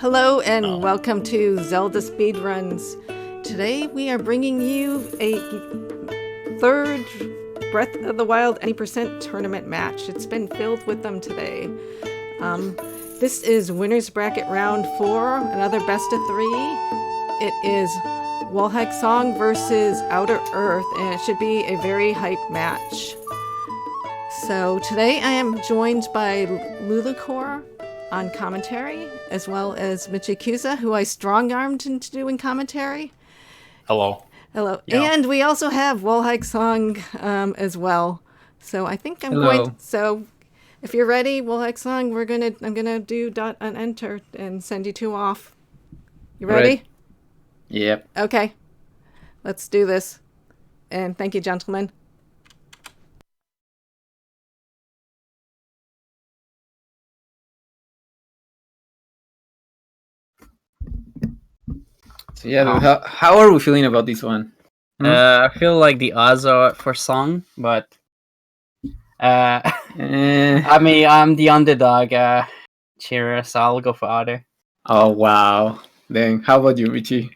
Hello and welcome to Zelda Speedruns. Today we are bringing you a third Breath of the Wild any percent tournament match. It's been filled with them today. This is Winners Bracket Round 4, another best of 3. It is Wolhaiksong versus Outer Earth, and it should be a very hype match. So today I am joined by Lulucor on commentary, as well as Michikusa, who I strong-armed into doing commentary. Hello. Hello. Yeah. And we also have Wolhaiksong as well. So I think I'm going to, so if you're ready, Wolhaiksong, I'm gonna do dot and enter and send you two off. You ready? Right. Yep. Okay. Let's do this. And thank you, gentlemen. So yeah, how are we feeling about this one? I feel like the odds are for Song, but I mean, I'm the underdog cheerer, so I'll go for Otter. Oh wow. Then how about you, Michi?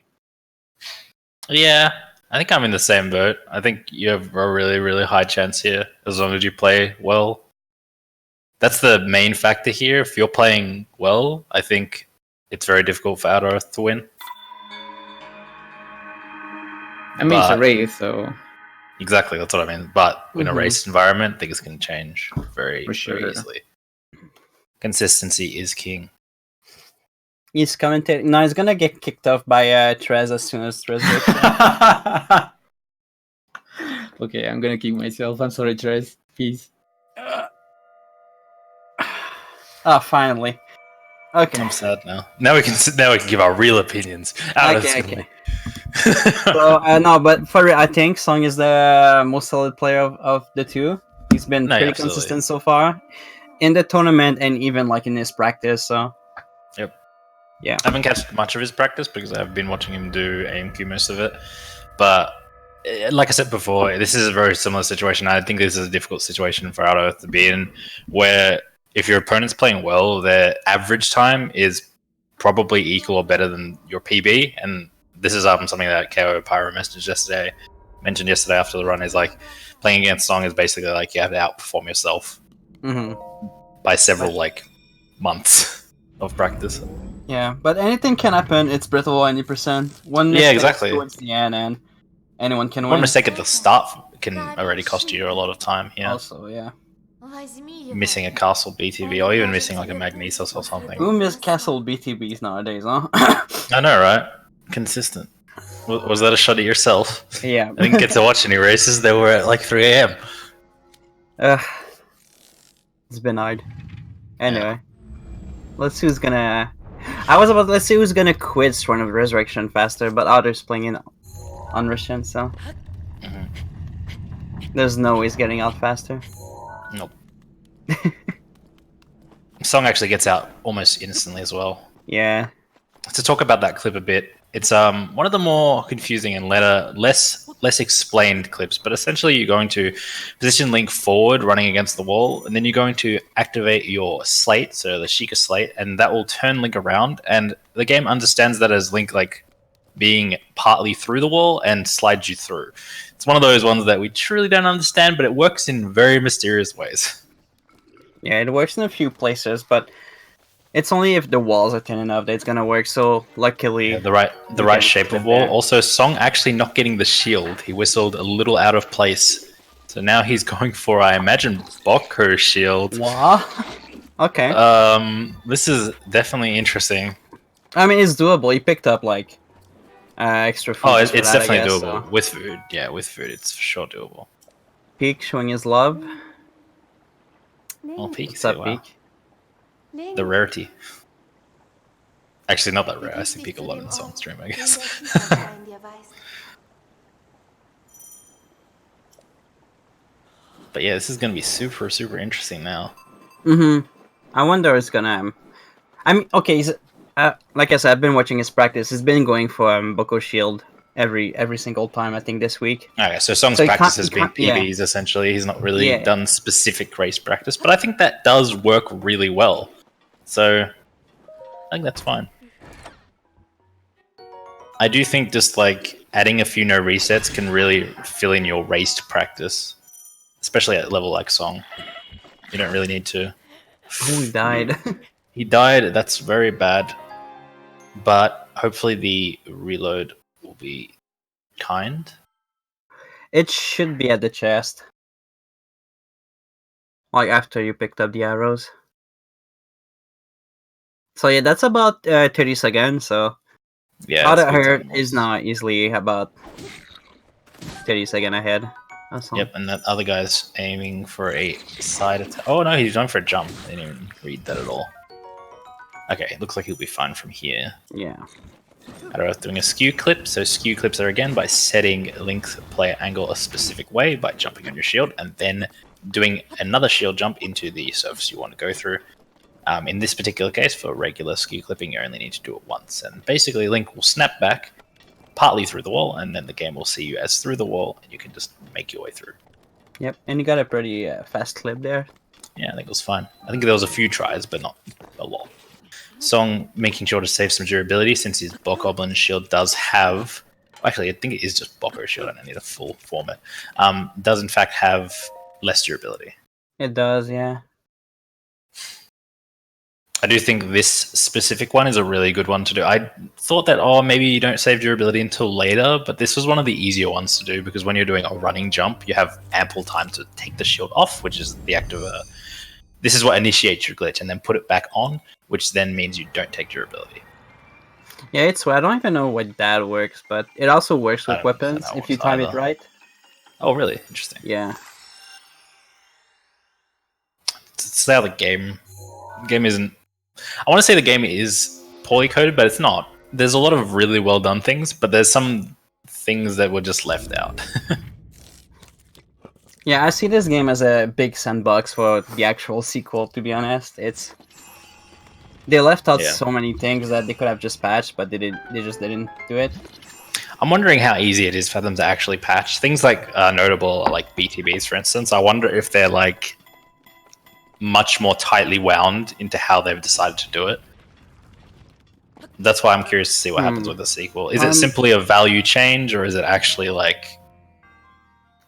Yeah, I think I'm in the same boat. I think you have a really, really high chance here, as long as you play well. That's the main factor here. If you're playing well, I think it's very difficult for Outer Earth to win. I mean, it's a race, so Exactly, that's what I mean. But in a race environment, things can change very, very easily. Consistency is king. He's commentating. No, he's gonna get kicked off by Trez as soon as Trez gets okay, I'm gonna kick myself. I'm sorry, Tres. Peace. Oh, finally. Okay. I'm sad now. Now we can give our real opinions. Okay. So no, but for real, I think Song is the most solid player of the two. He's been pretty consistent so far in the tournament and even like in his practice. So yep. Yeah. I haven't catched much of his practice because I've been watching him do AMQ most of it. But like I said before, this is a very similar situation. I think this is a difficult situation for Outer Earth to be in, where if your opponent's playing well, their average time is probably equal or better than your PB. And this is something that KO Pyro mentioned yesterday after the run, is like playing against Song is basically like you have to outperform yourself by several like months of practice. Yeah, but anything can happen. It's Breath of the Wild 90%. One mistake towards the end, and anyone can win. One mistake at the start can already cost you a lot of time. Yeah. Also, yeah. Missing a castle BTB, or even missing like a Magnesis or something. Who miss castle BTBs nowadays, huh? I know, right? Consistent. Was that a shot at yourself? Yeah. I didn't get to watch any races. They were at like 3 a.m. It's been hard. Anyway, let's see who's gonna. Let's see who's gonna quit Sworn of Resurrection faster, but Otter's playing in Unrestrained, so there's no way he's getting out faster. Nope. Song actually gets out almost instantly as well. Yeah. To talk about that clip a bit, it's one of the more confusing and less explained clips, but essentially you're going to position Link forward running against the wall, and then you're going to activate your slate, so the Sheikah slate, and that will turn Link around, and the game understands that as Link like being partly through the wall and slides you through. It's one of those ones that we truly don't understand, but it works in very mysterious ways. Yeah, it works in a few places, but it's only if the walls are thin enough that it's gonna work. So luckily, the right shape of wall. There. Also, Song actually not getting the shield. He whistled a little out of place, so now he's going for, I imagine, Bokko's shield. Wow. Okay. This is definitely interesting. I mean, it's doable. He picked up like extra food. Oh, it's definitely doable with food. Yeah, with food, it's for sure doable. Peak showing his love. Oh, Peak. What's up, wow. Peak? The rarity. Actually, not that rare. I see Peak a lot in the Song stream, I guess. But yeah, this is going to be super, super interesting now. I wonder what's gonna. I mean, okay. Like I said, I've been watching his practice. He's been going for Bokko's shield every single time, I think, this week. Okay, so Song's practice has been PBs, essentially. He's not really done specific race practice, but I think that does work really well. So, I think that's fine. I do think just like adding a few no resets can really fill in your race to practice, especially at level like Song. You don't really need to. Oh, he died. He died. That's very bad. But hopefully the reload will be kind. It should be at the chest. Like after you picked up the arrows. So yeah, that's about 30 seconds. So Yeah, Auto it's good Hurt timing is wise. now easily about 30 seconds ahead. Awesome. Yep, and that other guy's aiming for a side attack. Oh no, he's going for a jump. I didn't even read that at all. Okay, looks like he'll be fine from here. Yeah. Adarath doing a skew clip. So skew clips are again by setting Link's player angle a specific way by jumping on your shield and then doing another shield jump into the surface you want to go through. In this particular case, for regular skew clipping, you only need to do it once. And basically Link will snap back partly through the wall, and then the game will see you as through the wall, and you can just make your way through. Yep, and you got a pretty fast clip there. Yeah, I think it was fine. I think there was a few tries, but not a lot. Song making sure to save some durability since his Bokoblin shield does have... Actually, I think it is just Boko shield. I don't need a full format. Does in fact have less durability. It does, yeah. I do think this specific one is a really good one to do. I thought that, maybe you don't save durability until later, but this was one of the easier ones to do because when you're doing a running jump, you have ample time to take the shield off, which is the act of this is what initiates your glitch, and then put it back on, which then means you don't take durability. Yeah, it's I don't even know what that works, but it also works with weapons if you time it right. Oh, really? Interesting. Yeah. It's how the game isn't... I want to say the game is poorly coded, but it's not. There's a lot of really well done things, but there's some things that were just left out. Yeah, I see this game as a big sandbox for the actual sequel, to be honest. They left out so many things that they could have just patched, but they just didn't do it. I'm wondering how easy it is for them to actually patch. Things like notable, like BTBs, for instance. I wonder if they're like much more tightly wound into how they've decided to do it. That's why I'm curious to see what happens with the sequel. Is it simply a value change, or is it actually like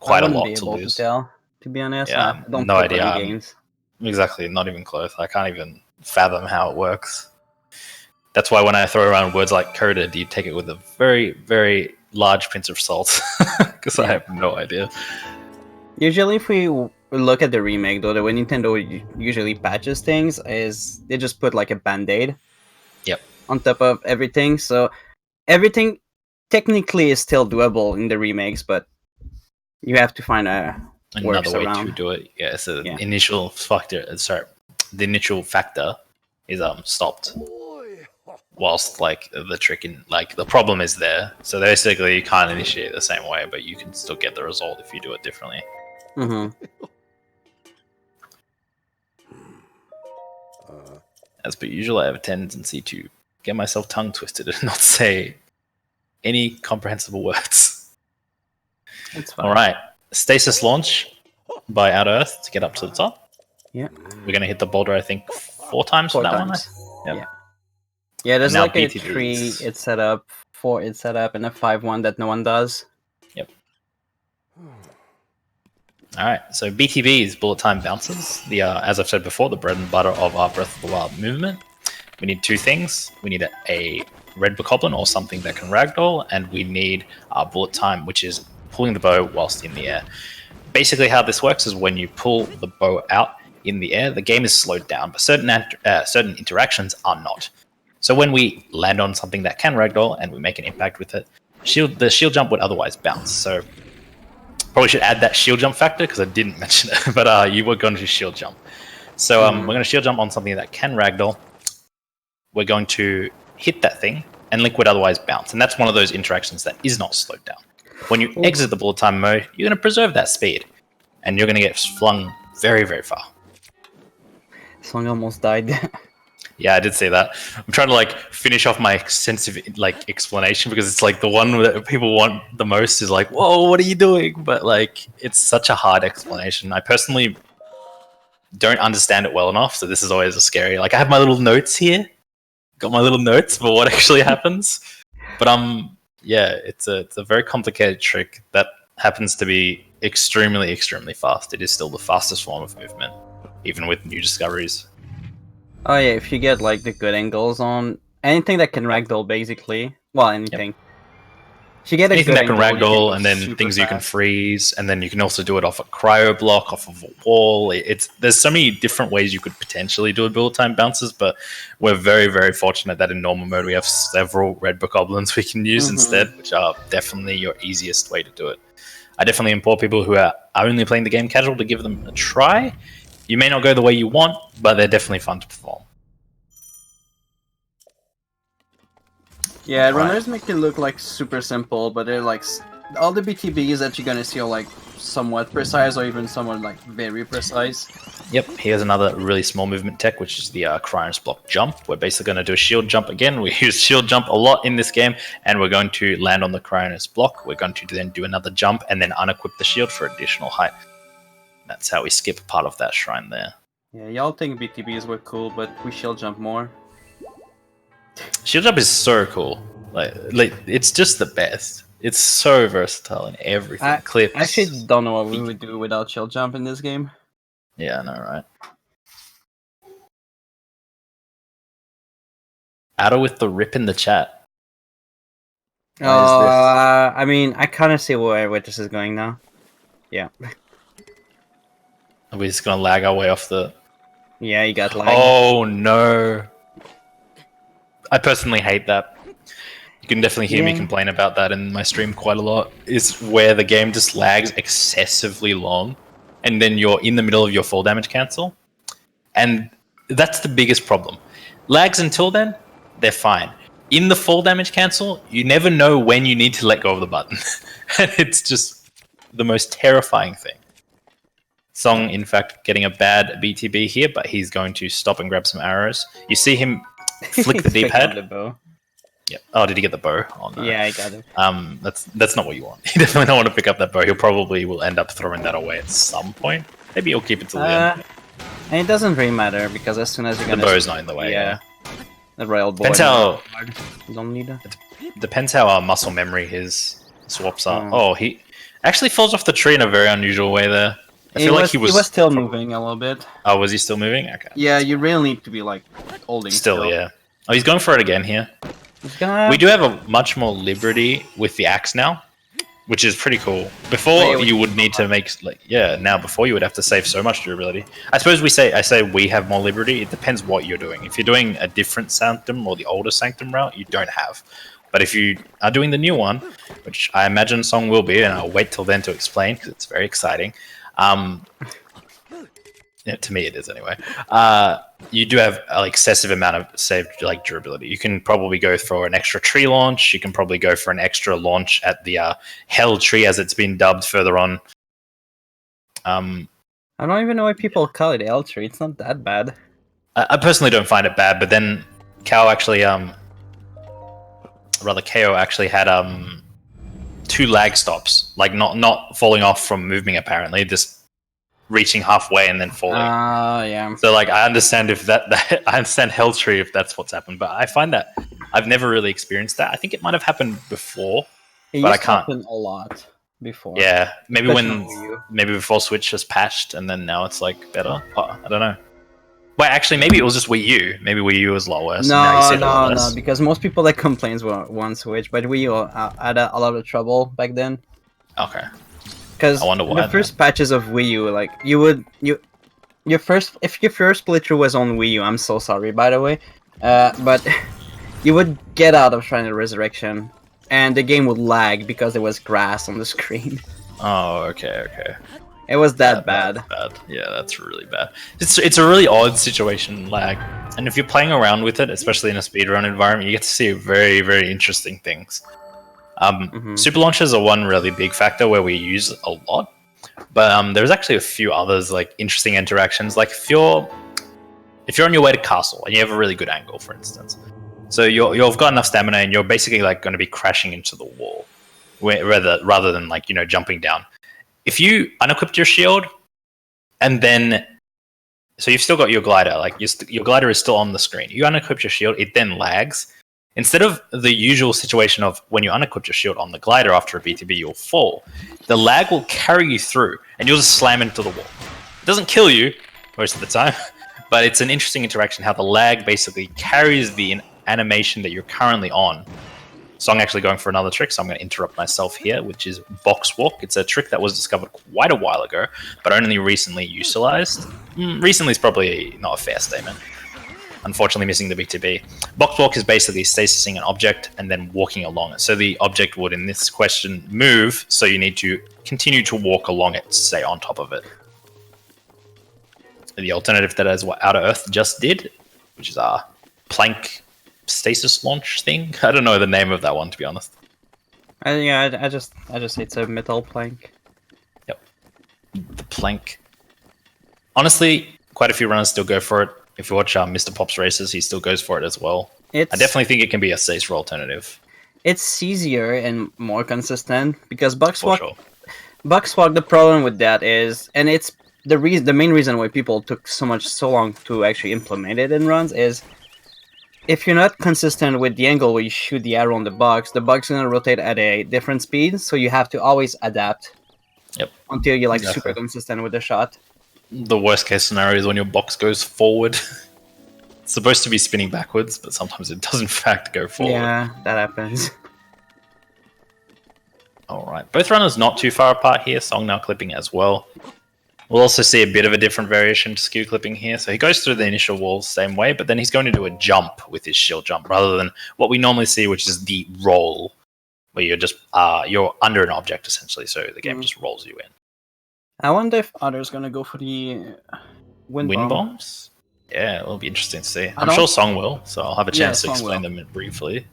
quite a lot to lose? To tell, to be honest. Yeah, I don't no play idea. Games. Exactly, not even close. I can't even fathom how it works. That's why when I throw around words like coded, you take it with a very, very large pinch of salt, because I have no idea. Usually, if we look at the remake, though, the way Nintendo usually patches things is they just put like a band-aid on top of everything. So everything technically is still doable in the remakes, but you have to find another way to do it. Yeah, so the initial factor. Sorry, the initial factor is stopped. Whilst like the trick in like the problem is there, so basically you can't initiate the same way, but you can still get the result if you do it differently. As per usual, I have a tendency to get myself tongue twisted and not say any comprehensible words. That's fine. All right, stasis launch by Out Earth to get up to the top. Yeah, we're gonna hit the boulder. I think 4 times for that one. Yep. Yeah, there's like a 3 it's set up, 4 it's set up, and a 5-1 that no one does. Yep. All right, so BTBs, bullet time bounces. The as I've said before, the bread and butter of our Breath of the Wild movement. We need 2 things. We need a red bokoblin or something that can ragdoll, and we need our bullet time, which is pulling the bow whilst in the air. Basically, how this works is when you pull the bow out in the air, the game is slowed down, but certain interactions are not. So when we land on something that can ragdoll and we make an impact with it, the shield jump would otherwise bounce. So probably should add that shield jump factor because I didn't mention it, but you were going to shield jump. So we're going to shield jump on something that can ragdoll. We're going to hit that thing, and Link would otherwise bounce. And that's one of those interactions that is not slowed down. When you exit the bullet time mode, you're going to preserve that speed, and you're going to get flung very, very far. Song almost died. Yeah, I did say that. I'm trying to like finish off my extensive like explanation because it's like the one that people want the most is like, whoa, what are you doing? But like, it's such a hard explanation. I personally don't understand it well enough, so this is always a scary. Like, I have my little notes here, got my little notes for what actually happens, but it's a very complicated trick that happens to be extremely, extremely fast. It is still the fastest form of movement, even with new discoveries. Oh yeah, if you get like the good angles on anything that can ragdoll, basically. Well, anything. Yep. If you get a Anything good that can angle, ragdoll, and then things you can freeze, and then you can also do it off a cryo block, off of a wall. There's so many different ways you could potentially do a bullet time bounces, but we're very, very fortunate that in normal mode we have several red bokoblins we can use instead, which are definitely your easiest way to do it. I definitely implore people who are only playing the game casual to give them a try. You may not go the way you want, but they're definitely fun to perform. Yeah, runners make it look like super simple, but they're like all the BTBs that you're gonna see are like somewhat precise or even somewhat like very precise. Yep, here's another really small movement tech, which is the Cryonis block jump. We're basically going to do a shield jump again. We use shield jump a lot in this game, and we're going to land on the Cryonis block. We're going to then do another jump and then unequip the shield for additional height. That's how we skip part of that shrine there. Yeah, y'all think BTBs were cool, but we shield jump more. Shield jump is so cool. Like it's just the best. It's so versatile in everything. Clips. I actually don't know what we would do without shield jump in this game. Yeah, I know, right? Adder with the rip in the chat. I mean, I kind of see where this is going now. Yeah. Are we just gonna lag our way off the... Yeah, you got lag. Oh, no. I personally hate that. You can definitely hear me complain about that in my stream quite a lot. Is where the game just lags excessively long, and then you're in the middle of your full damage cancel. And that's the biggest problem. Lags until then, they're fine. In the full damage cancel, you never know when you need to let go of the button. And it's just the most terrifying thing. Song, in fact, getting a bad BTB here, but he's going to stop and grab some arrows. You see him flick the D-pad. The bow. Yep. Oh, did he get the bow? Oh, no. Yeah, I got it. That's not what you want. You definitely don't want to pick up that bow. He'll probably will end up throwing that away at some point. Maybe he'll keep it till the end. And it doesn't really matter because as soon as you're gonna... The bow's not in the way. Yeah. The royal board. Depends how... You don't need it. Depends how our muscle memory his swaps are. Oh, he actually falls off the tree in a very unusual way there. I feel like he was still moving a little bit. Oh, was he still moving? Okay. Yeah, you really need to be like holding. Still, yeah. Oh, he's going for it again here. We do have a much more liberty with the axe now, which is pretty cool. Before you would need to make now before you would have to save so much durability. I suppose I say we have more liberty. It depends what you're doing. If you're doing a different sanctum or the older sanctum route, you don't have. But if you are doing the new one, which I imagine Song will be, and I'll wait till then to explain because it's very exciting. Yeah, to me it is anyway. You do have an excessive amount of saved durability. You can probably go for an extra tree launch. You can probably go for an extra launch at the Hell Tree, as it's been dubbed further on. I don't even know why people call it Hell Tree. It's not that bad. I personally don't find it bad, but then KO actually had 2 lag stops, like not falling off from moving apparently, just reaching halfway and then falling. Yeah. So I understand if I understand Hell Tree if that's what's happened, but I find that I've never really experienced that. I think it might have happened before, but I can't. Happen a lot before. Yeah, maybe before Switch has patched and then now it's better. I don't know. But actually, maybe it was just Wii U. Maybe Wii U was a lot worse. No, because most people that complains were one Switch, but Wii U had a lot of trouble back then. Okay. Because the first patches of Wii U, if your first playthrough was on Wii U, I'm so sorry, by the way, but you would get out of Shrine of Resurrection, and the game would lag because there was grass on the screen. Oh, okay. It was that bad. Yeah, that's really bad. It's a really odd situation, lag, and if you're playing around with it, especially in a speedrun environment, you get to see very, very interesting things. Super launches are one really big factor where we use a lot, but there's actually a few others interesting interactions. Like if you're on your way to castle and you have a really good angle, for instance, so you've got enough stamina and you're basically going to be crashing into the wall, rather than jumping down. If you unequipped your shield and then so you've still got your glider, your glider is still on the screen. You unequip your shield, it then lags. Instead of the usual situation of when you unequip your shield on the glider after a BTB, you'll fall. The lag will carry you through, and you'll just slam into the wall. It doesn't kill you most of the time, but it's an interesting interaction how the lag basically carries the animation that you're currently on. So I'm actually going for another trick, so I'm going to interrupt myself here, which is box walk. It's a trick that was discovered quite a while ago, but only recently utilized. Recently is probably not a fair statement. Unfortunately missing the BTB. Box walk is basically stasising an object and then walking along it. So the object would, in this question, move, so you need to continue to walk along it to stay on top of it. The alternative that is what Outer Earth just did, which is our plank stasis launch thing. I don't know the name of that one, to be honest. I just say it's a metal plank. Yep. The plank. Honestly, quite a few runners still go for it. If you watch Mr. Pop's races, he still goes for it as well. I definitely think it can be a safer alternative. It's easier and more consistent because box walk. Sure. Box walk. The problem with that is, and it's the main reason why people took so long to actually implement it in runs is, if you're not consistent with the angle where you shoot the arrow on the box is gonna rotate at a different speed, so you have to always adapt. Yep. Until you're super consistent with the shot. The worst case scenario is when your box goes forward. It's supposed to be spinning backwards, but sometimes it does in fact go forward. Yeah, that happens. Alright, both runners not too far apart here. Song now clipping as well. We'll also see a bit of a different variation to skew clipping here. So he goes through the initial wall same way, but then he's going to do a jump with his shield jump rather than what we normally see, which is the roll, where you're just you're under an object essentially, so the game just rolls you in. I wonder if Otter's gonna go for the wind bombs. Yeah, it'll be interesting to see. I'm sure Song will, so I'll have a chance to explain them briefly.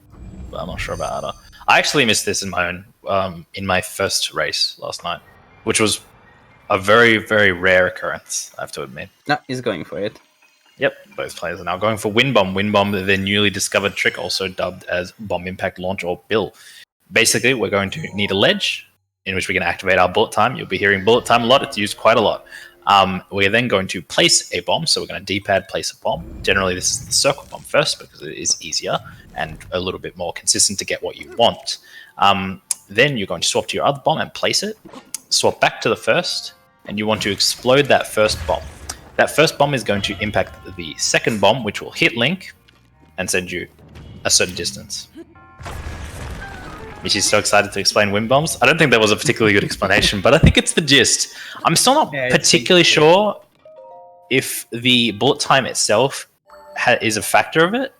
But I'm not sure about Otter. I actually missed this in my own in my first race last night, which was a very, very rare occurrence, I have to admit. No, he's going for it. Yep, both players are now going for Wind Bomb. Wind Bomb, their newly discovered trick, also dubbed as Bomb Impact Launch or Bill. Basically, we're going to need a ledge in which we can activate our bullet time. You'll be hearing bullet time a lot. It's used quite a lot. We're then going to place a bomb. So we're going to D-pad place a bomb. Generally, this is the circle bomb first because it is easier and a little bit more consistent to get what you want. Then you're going to swap to your other bomb and place it. Swap back to the first, and you want to explode that first bomb. That first bomb is going to impact the second bomb, which will hit Link and send you a certain distance. Michi's so excited to explain wind bombs. I don't think that was a particularly good explanation, but I think it's the gist. I'm still not particularly sure if the bullet time itself is a factor of it,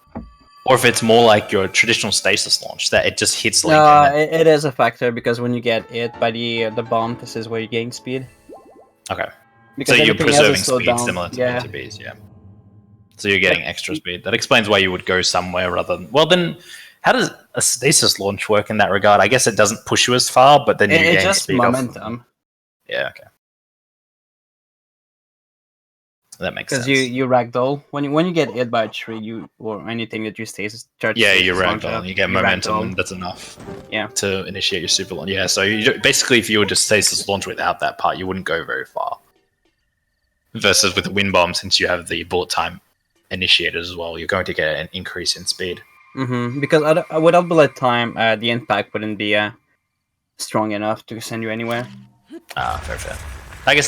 or if it's more like your traditional stasis launch, that it just hits Link. No, it is a factor, because when you get hit by the bomb, this is where you gain speed. Okay. Because so you're preserving speed down. similar to BTBs, yeah. So you're getting extra speed. That explains why you would go somewhere rather than... Well, then... How does a stasis launch work in that regard? I guess it doesn't push you as far, but then you gain just speed momentum. Yeah, okay. That makes sense. Because you ragdoll when you get hit by a tree, or anything that you stasis. Yeah, you ragdoll. You get momentum, and that's enough. Yeah. To initiate your super launch. Yeah, so basically, if you were just stasis launch without that part, you wouldn't go very far. Versus with the wind bomb, since you have the bullet time initiated as well, you're going to get an increase in speed. Because without bullet time, the impact wouldn't be strong enough to send you anywhere. Fair. I guess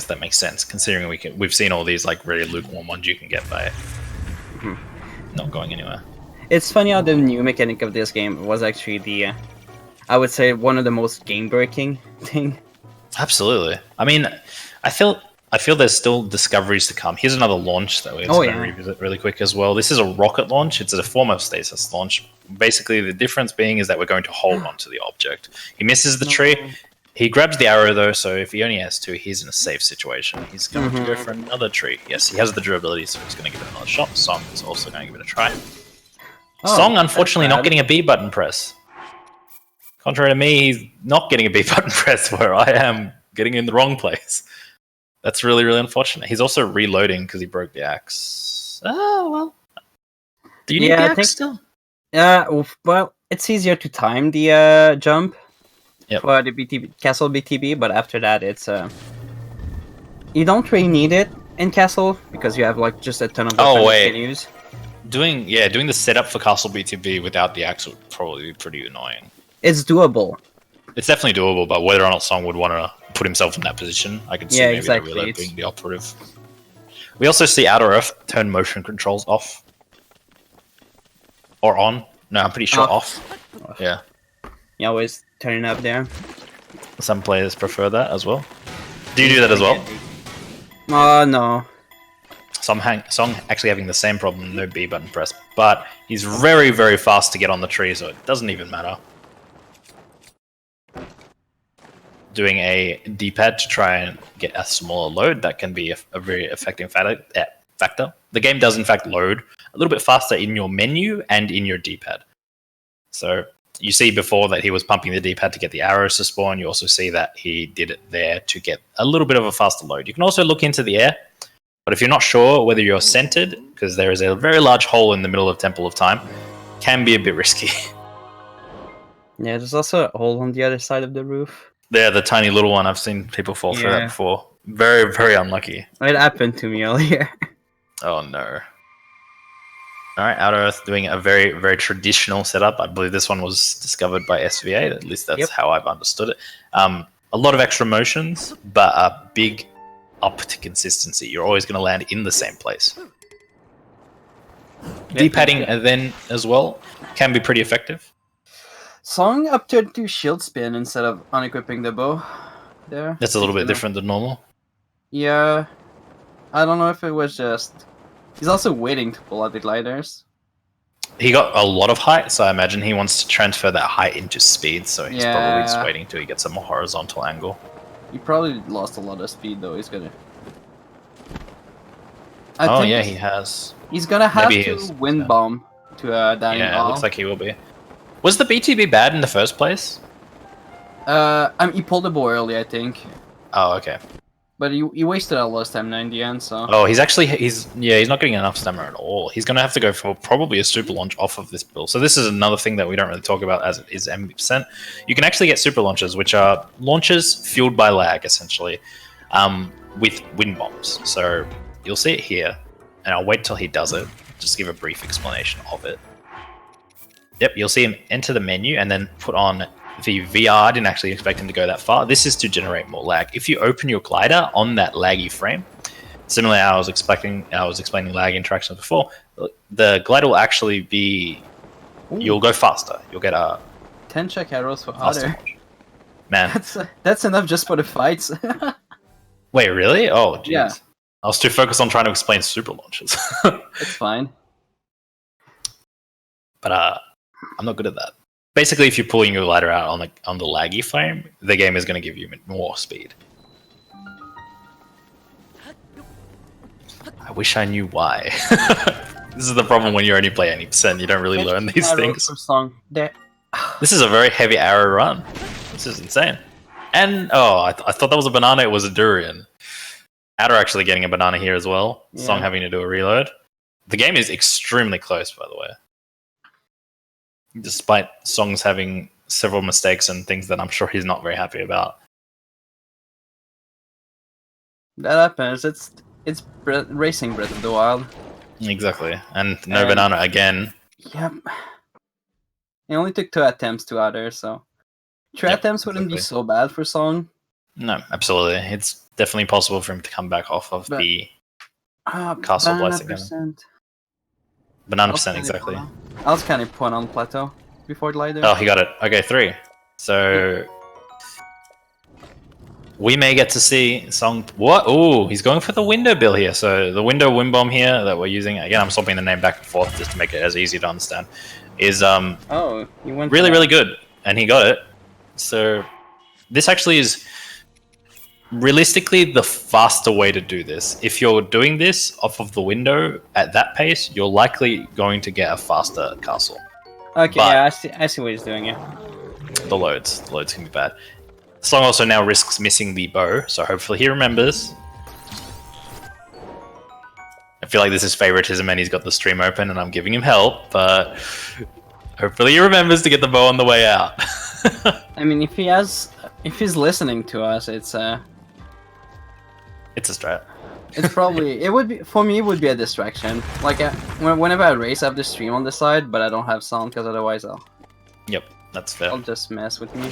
that makes sense, considering we've seen all these like really lukewarm ones you can get by not going anywhere. It's funny how the new mechanic of this game was actually the, I would say, one of the most game-breaking thing. Absolutely. I mean, I feel there's still discoveries to come. Here's another launch that we're going to revisit really quick as well. This is a rocket launch. It's a form of stasis launch. Basically, the difference being is that we're going to hold onto the object. He misses the tree. He grabs the arrow, though, so if he only has two, he's in a safe situation. He's going to go for another tree. Yes, he has the durability, so he's going to give it another shot. Song is also going to give it a try. Song, unfortunately, not getting a B button press. Contrary to me, he's not getting a B button press, where I am getting in the wrong place. That's really, really unfortunate. He's also reloading because he broke the axe. Oh, well. Do you need the axe still? Well, it's easier to time the jump for the Castle BTB, but after that, it's... you don't really need it in Castle, because you have like just a ton of weapons you can use. doing the setup for Castle BTB without the axe would probably be pretty annoying. It's doable. It's definitely doable, but whether or not Song would want to put himself in that position, I can see maybe exactly. the reload being the operative. We also see Outer Earth turn motion controls off. Or on. No, I'm pretty sure off. Yeah. You always turn it up there. Some players prefer that as well. Do you do that as well? No. Song actually having the same problem, no B button press, but he's very, very fast to get on the tree, so it doesn't even matter. Doing a D-pad to try and get a smaller load, that can be a very effective factor. The game does in fact load a little bit faster in your menu and in your D-pad. So you see before that he was pumping the D-pad to get the arrows to spawn. You also see that he did it there to get a little bit of a faster load. You can also look into the air, but if you're not sure whether you're centered, because there is a very large hole in the middle of Temple of Time, can be a bit risky. Yeah, there's also a hole on the other side of the roof. Yeah, the tiny little one. I've seen people fall through that before. Very, very unlucky. It happened to me earlier. Oh no. Alright, Outer Earth doing a very, very traditional setup. I believe this one was discovered by SVA, at least that's how I've understood it. A lot of extra motions, but a big up to consistency. You're always going to land in the same place. D-padding then as well can be pretty effective. Song opted to shield spin instead of unequipping the bow there. That's a little bit different than normal. Yeah. I don't know if it was just... He's also waiting to pull out the gliders. He got a lot of height, so I imagine he wants to transfer that height into speed, so he's probably just waiting till he gets a more horizontal angle. He probably lost a lot of speed though, he's gonna... he has. He's gonna have to wind bomb to Dining Hall. Yeah, it looks like he will be. Was the BTB bad in the first place? He pulled the bow early, I think. Oh, okay. But he wasted a lot of stamina in the end, so... Oh, he's not getting enough stamina at all. He's going to have to go for probably a super launch off of this build. So this is another thing that we don't really talk about as it is MP%. You can actually get super launches, which are launches fueled by lag, essentially, with wind bombs. So you'll see it here, and I'll wait till he does it. Just give a brief explanation of it. Yep, you'll see him enter the menu and then put on the VR. I didn't actually expect him to go that far. This is to generate more lag. If you open your glider on that laggy frame, similarly I was explaining lag interactions before, the glider will actually be... You'll go faster. You'll get a... 10 check arrows for Otter. Man. That's enough just for the fights. Wait, really? Oh, jeez. Yeah. I was too focused on trying to explain super launches. It's fine. But I'm not good at that. Basically, if you're pulling your glider out on the laggy frame, the game is going to give you more speed. I wish I knew why. This is the problem when you only play 80%. You don't really learn these things. This is a very heavy arrow run. This is insane. And, I thought that was a banana. It was a durian. Outer actually getting a banana here as well. Yeah. Song having to do a reload. The game is extremely close, by the way. Despite Song's having several mistakes and things that I'm sure he's not very happy about. That happens. It's racing Breath of the Wild. Exactly. And no banana again. Yep. It only took 2 attempts to Outer, so... 2 attempts wouldn't be so bad for Song. No, absolutely. It's definitely possible for him to come back off of the Castle Blessing. Banana percent, exactly. I was kind of put on plateau before glider. Oh, he got it. Okay, 3. So we may get to see Song. What? Oh, he's going for the window bill here. So the window wind bomb here that we're using. Again, I'm swapping the name back and forth just to make it as easy to understand. Is he went really, really good, and he got it. So this actually is realistically the faster way to do this. If you're doing this off of the window at that pace, you're likely going to get a faster castle. Okay, but yeah, I see what he's doing, yeah. The loads can be bad. Song also now risks missing the bow, so hopefully he remembers. I feel like this is favoritism and he's got the stream open and I'm giving him help, but hopefully he remembers to get the bow on the way out. I mean, if he's listening to us, it's a strat. It's probably it would be for me. It would be a distraction. Like whenever I race, I have the stream on the side, but I don't have sound because otherwise Yep, that's fair. I'll just mess with me.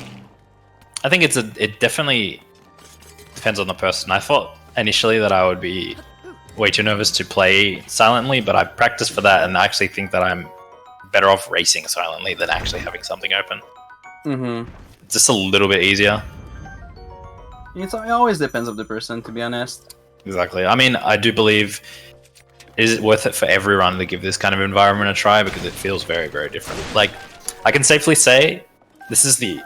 I think it definitely depends on the person. I thought initially that I would be way too nervous to play silently, but I practiced for that, and I actually think that I'm better off racing silently than actually having something open. Mm-hmm. It's just a little bit easier. It always depends on the person, to be honest. Exactly. I mean, I do believe, is it worth it for everyone to give this kind of environment a try, because it feels very, very different. Like, I can safely say this is the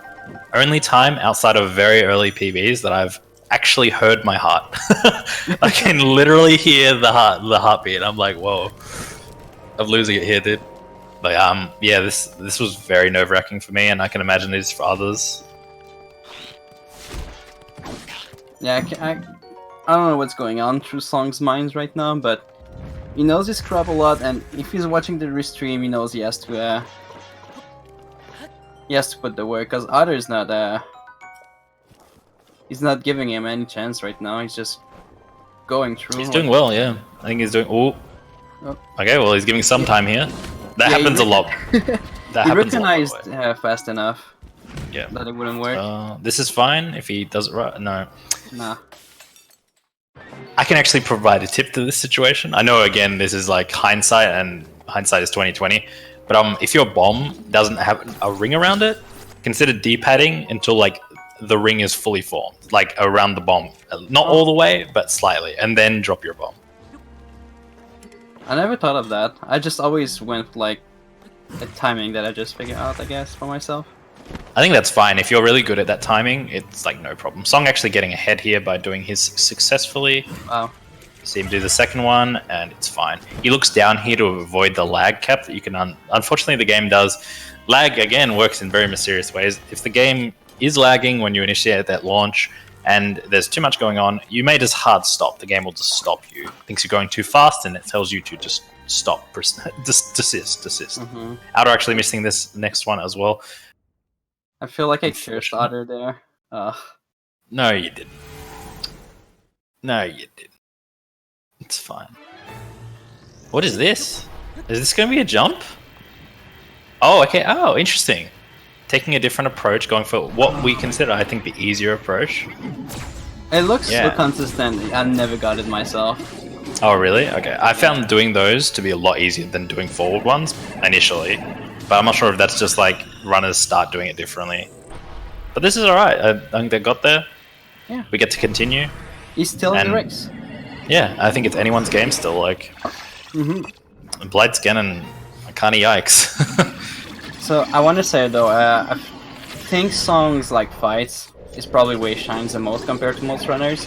only time outside of very early PBs that I've actually heard my heart. I can literally hear the heartbeat. I'm like, whoa, I'm losing it here, dude. But yeah, this was very nerve-wracking for me, and I can imagine it is for others. Yeah, I don't know what's going on through Song's minds right now, but he knows his crap a lot, and if he's watching the restream, he knows he has to put the work, because Otter is not he's not giving him any chance right now. He's just going through. He's doing well, yeah. I think he's doing. Oh. Okay, well, he's giving some time here. That happens a lot. That he happens recognized a lot. Fast enough. Yeah. That it wouldn't work. This is fine if he does it right. No. Nah. I can actually provide a tip to this situation. I know, again, this is like hindsight, and hindsight is 2020. But if your bomb doesn't have a ring around it, consider D-padding until like the ring is fully formed, like around the bomb, not all the way, but slightly, and then drop your bomb. I never thought of that. I just always went like a timing that I just figured out, I guess, for myself. I think that's fine. If you're really good at that timing, it's like no problem. Song actually getting ahead here by doing his successfully. Wow. See him do the second one, and it's fine. He looks down here to avoid the lag cap that you can... Unfortunately, the game does... Lag, again, works in very mysterious ways. If the game is lagging when you initiate that launch, and there's too much going on, you may just hard stop. The game will just stop you. It thinks you're going too fast, and it tells you to just stop. Desist. Mm-hmm. Outer actually missing this next one as well. I feel like I cursed Otter there. No, you didn't. No, you didn't. It's fine. What is this? Is this going to be a jump? Oh, okay. Oh, interesting. Taking a different approach, going for what we consider, I think, the easier approach. It looks so consistent. I never got it myself. Oh, really? Okay. I found doing those to be a lot easier than doing forward ones initially. But I'm not sure if that's just like runners start doing it differently. But this is alright. I think they got there. Yeah. We get to continue. He's still in the race. Yeah, I think it's anyone's game still. Like, Blight's Gannon, kinda yikes. So I want to say though, I think Song's like fights is probably where he shines the most compared to most runners.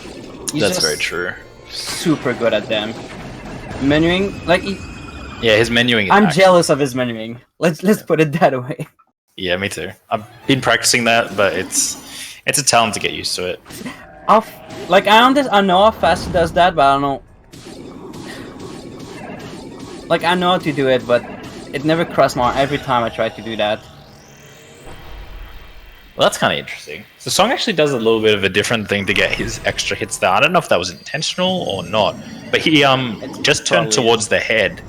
He's That's very true. Super good at them. Menuing, like yeah, his menuing. I'm jealous of his menuing. Let's put it that way. Yeah, me too. I've been practicing that, but it's a talent to get used to it. I know how fast he does that, but I don't know. Like I know how to do it, but it never crossed my mind every time I tried to do that. Well, that's kind of interesting. So Song actually does a little bit of a different thing to get his extra hits there. I don't know if that was intentional or not, but he just turned towards the head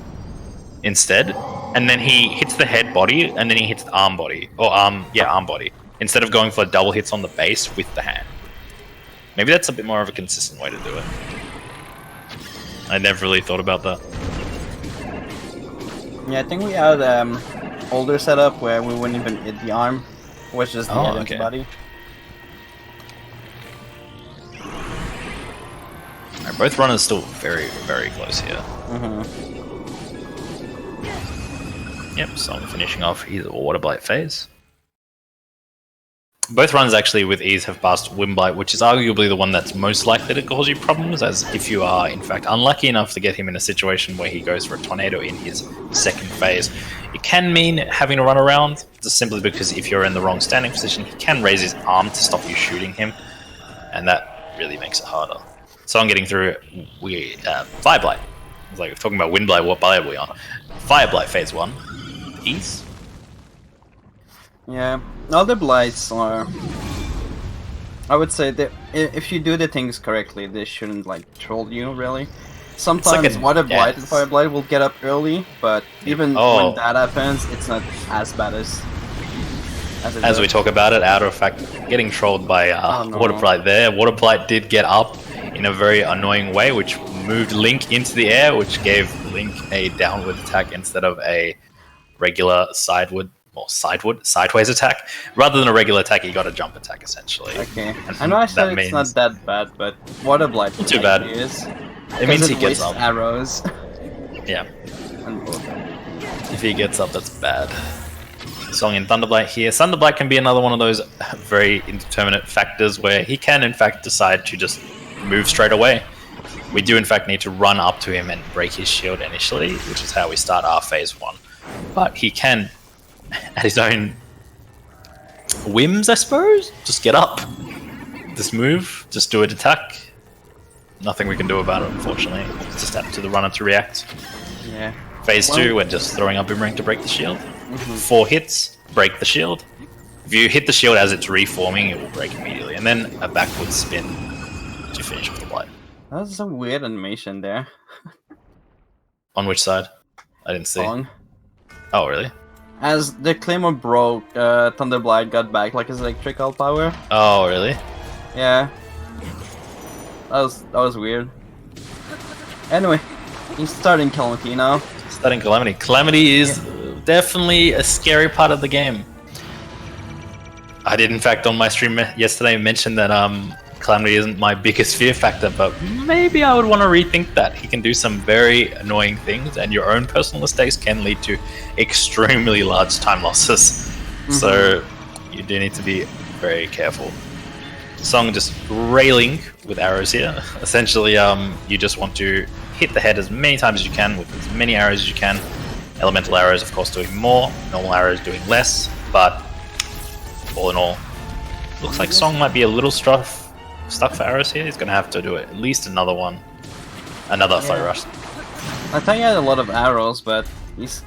instead, and then he hits the head body, and then he hits the arm body, or arm body, instead of going for double hits on the base with the hand. Maybe that's a bit more of a consistent way to do it. I never really thought about that. Yeah, I think we had older setup where we wouldn't even hit the arm, it was just the head and the body. Right, both runners still very, very close here. Yep, Song finishing off his Water Blight phase. Both runs actually with ease have passed Wind Blight, which is arguably the one that's most likely to cause you problems, as if you are in fact unlucky enough to get him in a situation where he goes for a tornado in his second phase. It can mean having to run around, just simply because if you're in the wrong standing position, he can raise his arm to stop you shooting him, and that really makes it harder. So I'm getting through Fire Blight. It's like we're talking about Wind Blight, what blight are we on? Fire Blight phase 1. Ease. Yeah, other blights are I would say that if you do the things correctly, they shouldn't like troll you really. Sometimes like Water Blight and Fire Blight will get up early, but even when that happens, it's not as bad as we talk about it. Out of fact, getting trolled by Water Blight there. Water Blight did get up in a very annoying way, which moved Link into the air, which gave Link a downward attack instead of a regular sideways attack. Rather than a regular attack, he got a jump attack essentially. Okay, I know I said it's not that bad, but Water Blight not too bad. It means he gets up. Arrows. Yeah. If he gets up, that's bad. Song in Thunderblight here. Thunderblight can be another one of those very indeterminate factors where he can in fact decide to just move straight away. We do in fact need to run up to him and break his shield initially, which is how we start our phase 1. But he can, at his own whims, I suppose, just get up, just move, just do an attack. Nothing we can do about it, unfortunately. It's just up to the runner to react. Yeah. Phase 2, we're just throwing up Boomerang to break the shield. 4 hits, break the shield. If you hit the shield as it's reforming, it will break immediately. And then a backward spin to finish with the blight. That was some weird animation there. On which side? I didn't see. On. Oh, really? As the Claymore broke, Thunderblight got back like his electrical power. Oh, really? Yeah. That was weird. Anyway, he's starting Calamity now. Starting Calamity. Calamity is definitely a scary part of the game. I did, in fact, on my stream yesterday mention that Calamity isn't my biggest fear factor, but maybe I would want to rethink that. He can do some very annoying things, and your own personal mistakes can lead to extremely large time losses. So you do need to be very careful. Song just railing with arrows here. Essentially, you just want to hit the head as many times as you can with as many arrows as you can. Elemental arrows, of course, doing more. Normal arrows doing less. But all in all, looks like Song might be a little stuck for arrows here. He's going to have to do at least another one. Another Fire Rush. I thought he had a lot of arrows, but he's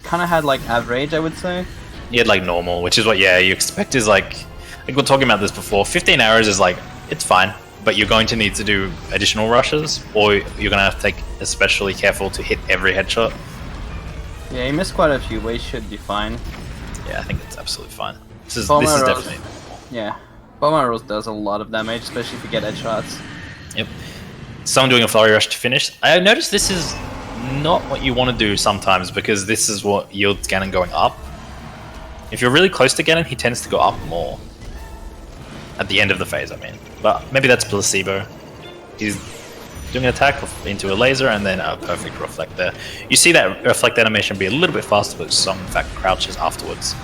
kind of had like average, I would say. He had like normal, which is what, you expect is like we're talking about this before. 15 arrows is like, it's fine, but you're going to need to do additional rushes, or you're going to have to take especially careful to hit every headshot. Yeah, he missed quite a few, but he should be fine. Yeah, I think it's absolutely fine. This is definitely... Yeah, Bomb Arrows does a lot of damage, especially if you get headshots. Yep. Someone doing a Flurry Rush to finish. I noticed this is not what you want to do sometimes, because this is what yields Ganon going up. If you're really close to Ganon, he tends to go up more. At the end of the phase, I mean. But maybe that's placebo. He's doing an attack into a laser and then a perfect reflect there. You see that reflect animation be a little bit faster, but Song in fact crouches afterwards.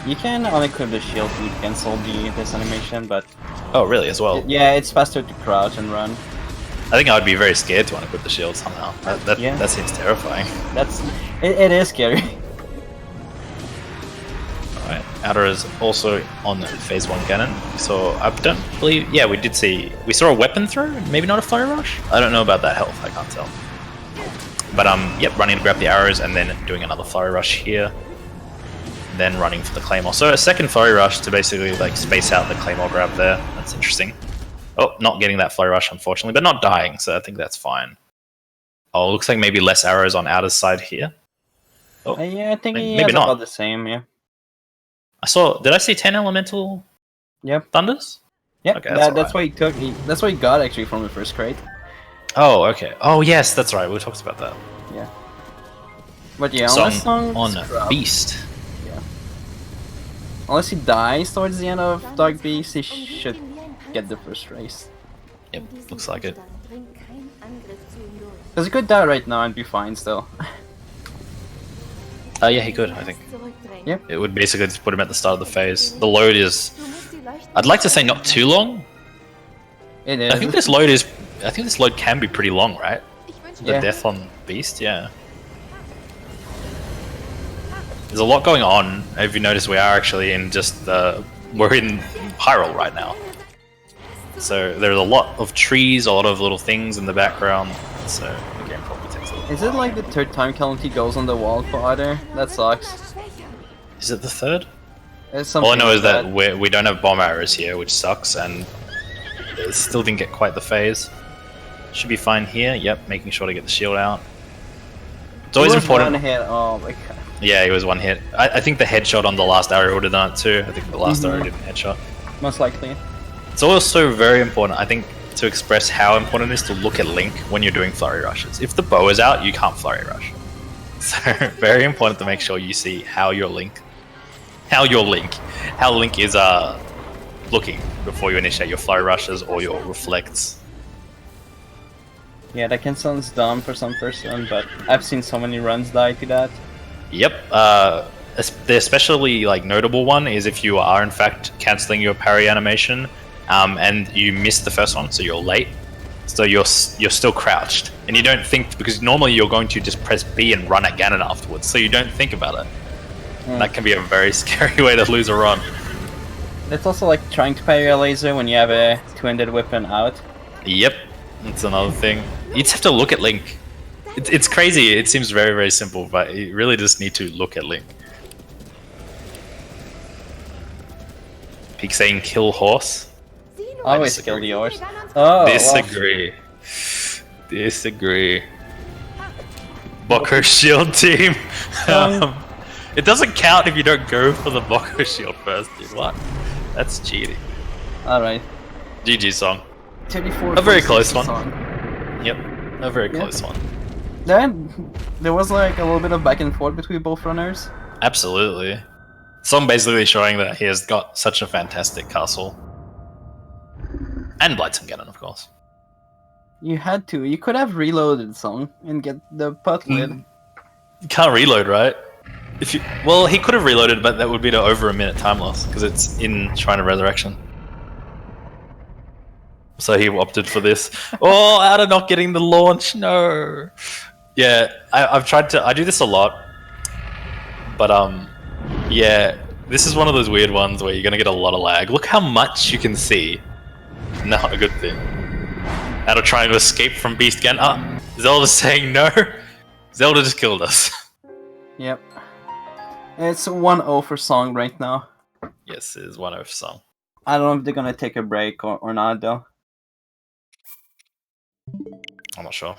You can unequip the shield to cancel this animation, but... Oh, really, as well? Yeah, it's faster to crouch and run. I think I would be very scared to unequip the shield somehow. That seems terrifying. It is scary. Alright, Outer is also on phase 1 Ganon. So I don't believe... Yeah, we saw a weapon throw, maybe not a Fire Rush? I don't know about that health, I can't tell. But yep, running to grab the arrows and then doing another Flurry Rush here. Then running for the Claymore. So a second Flurry Rush to basically like space out the Claymore grab there. That's interesting. Oh, not getting that Flurry Rush, unfortunately, but not dying, so I think that's fine. Oh, looks like maybe less arrows on Outer's side here. Oh, yeah, I think maybe not about the same, yeah. Did I see 10 elemental thunders? Yeah, okay, that's what he took. That's what he got actually from the first crate. Oh, okay. Oh, yes, that's right. We talked about that. Yeah. But yeah, unless Song on Beast. Yeah. Unless he dies towards the end of Dark Beast, he should get the first race. Yep, looks like it. Because he could die right now and be fine still. Yeah, he could, I think. Yep. It would basically just put him at the start of the phase. The load is... I'd like to say not too long. It is. I think this load can be pretty long, right? The death on Beast, yeah. There's a lot going on. If you notice, we are actually in we're in Hyrule right now. So there's a lot of trees, a lot of little things in the background. So the game probably takes a little Is it like the third time Calamity goes on the wall for Otter? That sucks. Is it the third? All I know is that we don't have bomb arrows here, which sucks, and it still didn't get quite the phase. Should be fine here. Yep, making sure to get the shield out. It's always important. One hit. Oh my god. Yeah, he was one hit. I think the headshot on the last arrow would have done it too. I think the last arrow did a headshot. Most likely. It's also very important, I think, to express how important it is to look at Link when you're doing flurry rushes. If the bow is out, you can't flurry rush. So very important to make sure you see how Link is looking before you initiate your flurry rushes or your reflects. Yeah, that can sound dumb for some person, but I've seen so many runs die to that. Yep. The especially notable one is if you are in fact cancelling your parry animation, and you miss the first one, so you're late. So you're still crouched, and you don't think, because normally you're going to just press B and run at Ganon afterwards, so you don't think about it. That can be a very scary way to lose a run. That's also like trying to parry a laser when you have a two-handed weapon out. Yep, that's another thing. You just have to look at Link. It's crazy. It seems very, very simple, but you really just need to look at Link. Peak saying kill horse. Always kill the horse. Oh, Disagree. Wow. Disagree. Boko shield team. It doesn't count if you don't go for the Boko shield first, dude. What? That's cheating. Alright. GG song. 34 a very close one. Song. Yep. A very close one. Then there was like a little bit of back and forth between both runners. Absolutely. Song basically showing that he has got such a fantastic castle. And Blights and Ganon, of course. You had to. You could have reloaded Song and get the putt lid. You can't reload, right? Well, he could have reloaded, but that would be to over a minute time loss, because it's in Shrine of Resurrection. So he opted for this. Oh, out of not getting the launch, no. Yeah, I've tried to. I do this a lot, but yeah, this is one of those weird ones where you're gonna get a lot of lag. Look how much you can see. Not a good thing. Out of trying to escape from Beast Ganon. Ah, Zelda's saying no. Zelda just killed us. Yep. It's 1-0 for Song right now. Yes, it is 1-0 for Song. I don't know if they're gonna take a break or not though. I'm not sure.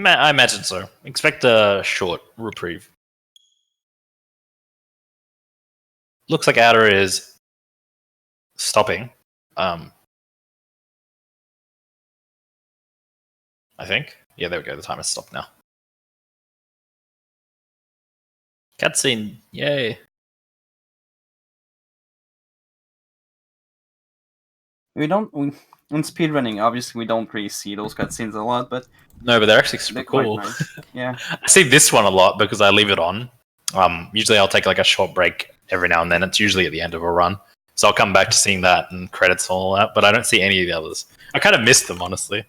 I imagine so. Expect a short reprieve. Looks like Outer is stopping. I think. Yeah, there we go. The timer's stopped now. Cutscene. Yay. In speedrunning, obviously we don't really see those cutscenes a lot, but No, but they're actually super cool. Nice. Yeah. I see this one a lot because I leave it on. Usually I'll take like a short break every now and then. It's usually at the end of a run. So I'll come back to seeing that and credits and all that, but I don't see any of the others. I kind of missed them, honestly.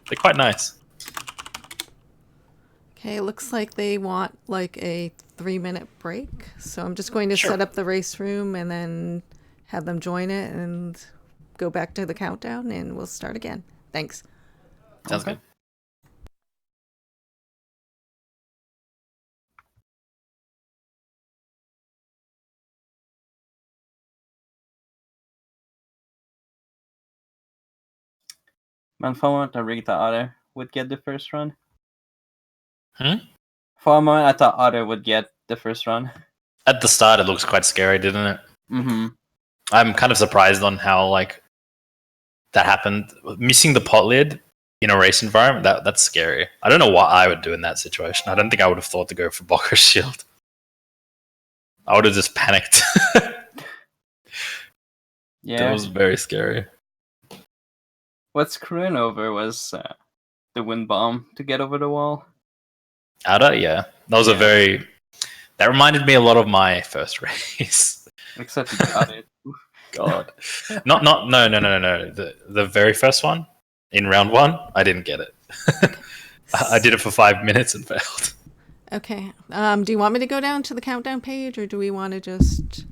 They're quite nice. Okay, looks like they want like a 3-minute break. So I'm just going to set up the race room and then have them join it and go back to the countdown and we'll start again. Thanks. Sounds good. Man, Fama I really thought Otter would get the first run. For a moment, I thought Otter would get the first run. At the start, it looks quite scary, didn't it? Mm-hmm. I'm kind of surprised on how that happened. Missing the pot lid in a race environment, that's scary. I don't know what I would do in that situation. I don't think I would have thought to go for Bokker's shield. I would have just panicked. Yeah. That was very scary. What screwing over was the wind bomb to get over the wall. Outer, yeah. That was that reminded me a lot of my first race. Except you got it. God. No. The very first one, in round 1, I didn't get it. I did it for 5 minutes and failed. Okay. Do you want me to go down to the countdown page or do we want to just...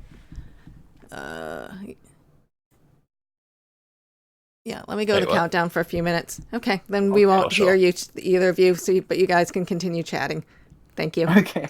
Yeah, let me go to countdown for a few minutes. Okay, then we won't hear you, either of you, but you guys can continue chatting. Thank you. Okay.